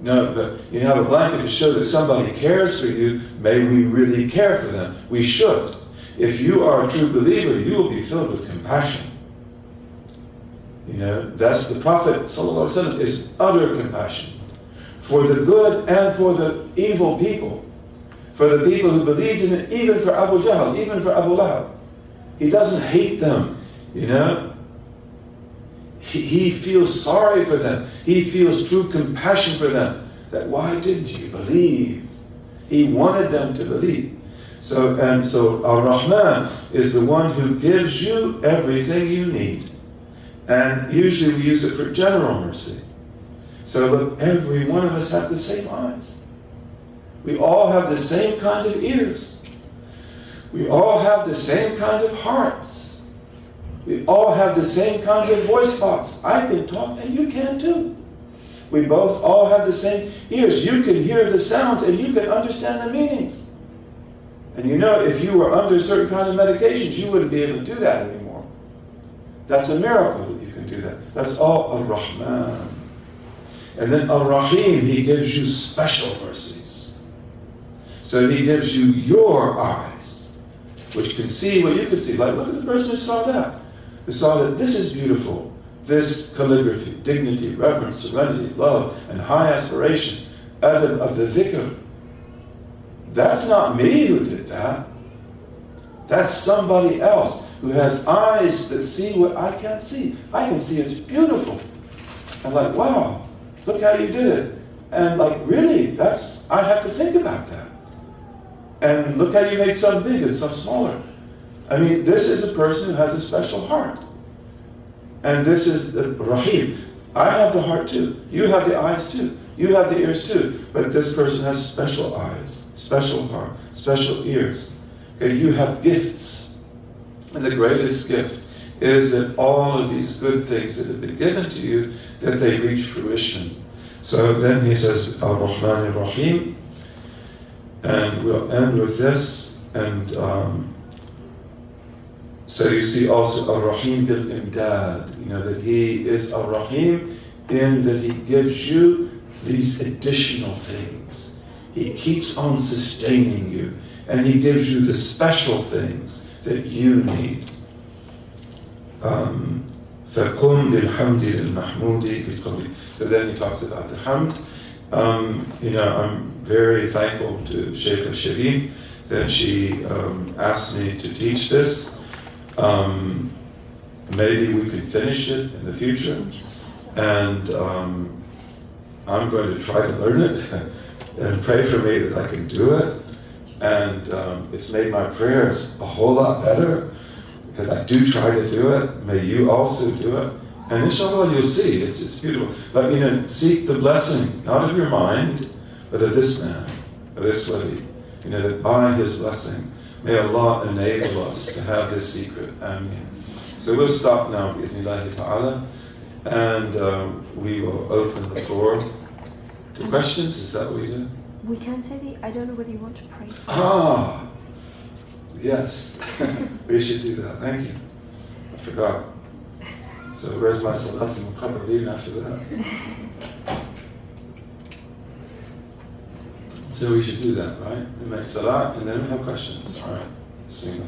A: No, but you have a blanket to show that somebody cares for you. May we really care for them. We should. If you are a true believer, you will be filled with compassion. That's the Prophet ﷺ is utter compassion for the good and for the evil people. For the people who believed in it, even for Abu Jahl, even for Abu Lahab. He doesn't hate them. He feels sorry for them. He feels true compassion for them. That why didn't you believe? He wanted them to believe. So Ar-Rahman is the one who gives you everything you need. And usually we use it for general mercy. So look, every one of us have the same eyes. We all have the same kind of ears. We all have the same kind of hearts. We all have the same kind of voice box. I can talk and you can too. We both all have the same ears. You can hear the sounds and you can understand the meanings. And if you were under certain kind of medications, you wouldn't be able to do that anymore. That's a miracle that you can do that. That's all Ar-Rahman. And then Ar-Rahim, He gives you special mercies. So He gives you your eyes, which can see what you can see. Like, look at the person who saw that. Who saw that this is beautiful. This calligraphy, dignity, reverence, serenity, love, and high aspiration, adab of the dhikr. That's not me who did that. That's somebody else who has eyes that see what I can't see. I can see it's beautiful. I'm like, wow, look how you did it. And like, really, I have to think about that. And look how you made some big and some smaller. I mean, this is a person who has a special heart. And this is the Rahim. I have the heart too. You have the eyes too. You have the ears too. But this person has special eyes, special heart, special ears. Okay, you have gifts. And the greatest gift is that all of these good things that have been given to you, that they reach fruition. So then he says, Ar-Rahman Ar-Rahim. And we'll end with this. And so you see also Ar-Rahim bil-Imdad. That He is Ar-Rahim in that He gives you these additional things. He keeps on sustaining you. And He gives you the special things that you need. فَقُمْ لِلْحَمْدِ لِلْمَحْمُودِ بِالْقَوْلِ. So then he talks about the hamd. I'm very thankful to Sheikh Shireen that she asked me to teach this. maybe we can finish it in the future. And I'm going to try to learn it and pray for me that I can do it. And it's made my prayers a whole lot better because I do try to do it. May you also do it. And inshallah you'll see, it's beautiful. But seek the blessing, not of your mind, but of this man, of this wali. That by his blessing, may Allah enable us to have this secret. Ameen. So we'll stop now, bi'ithnillahi ta'ala, and we will open the floor to questions. Is that what we do?
B: We can say I don't know whether you want to pray.
A: Yes. We should do that. Thank you. I forgot. So where's my salat al-muqarrabeen after that? So we should do that, right? We make salat and then we have questions. All right. See you.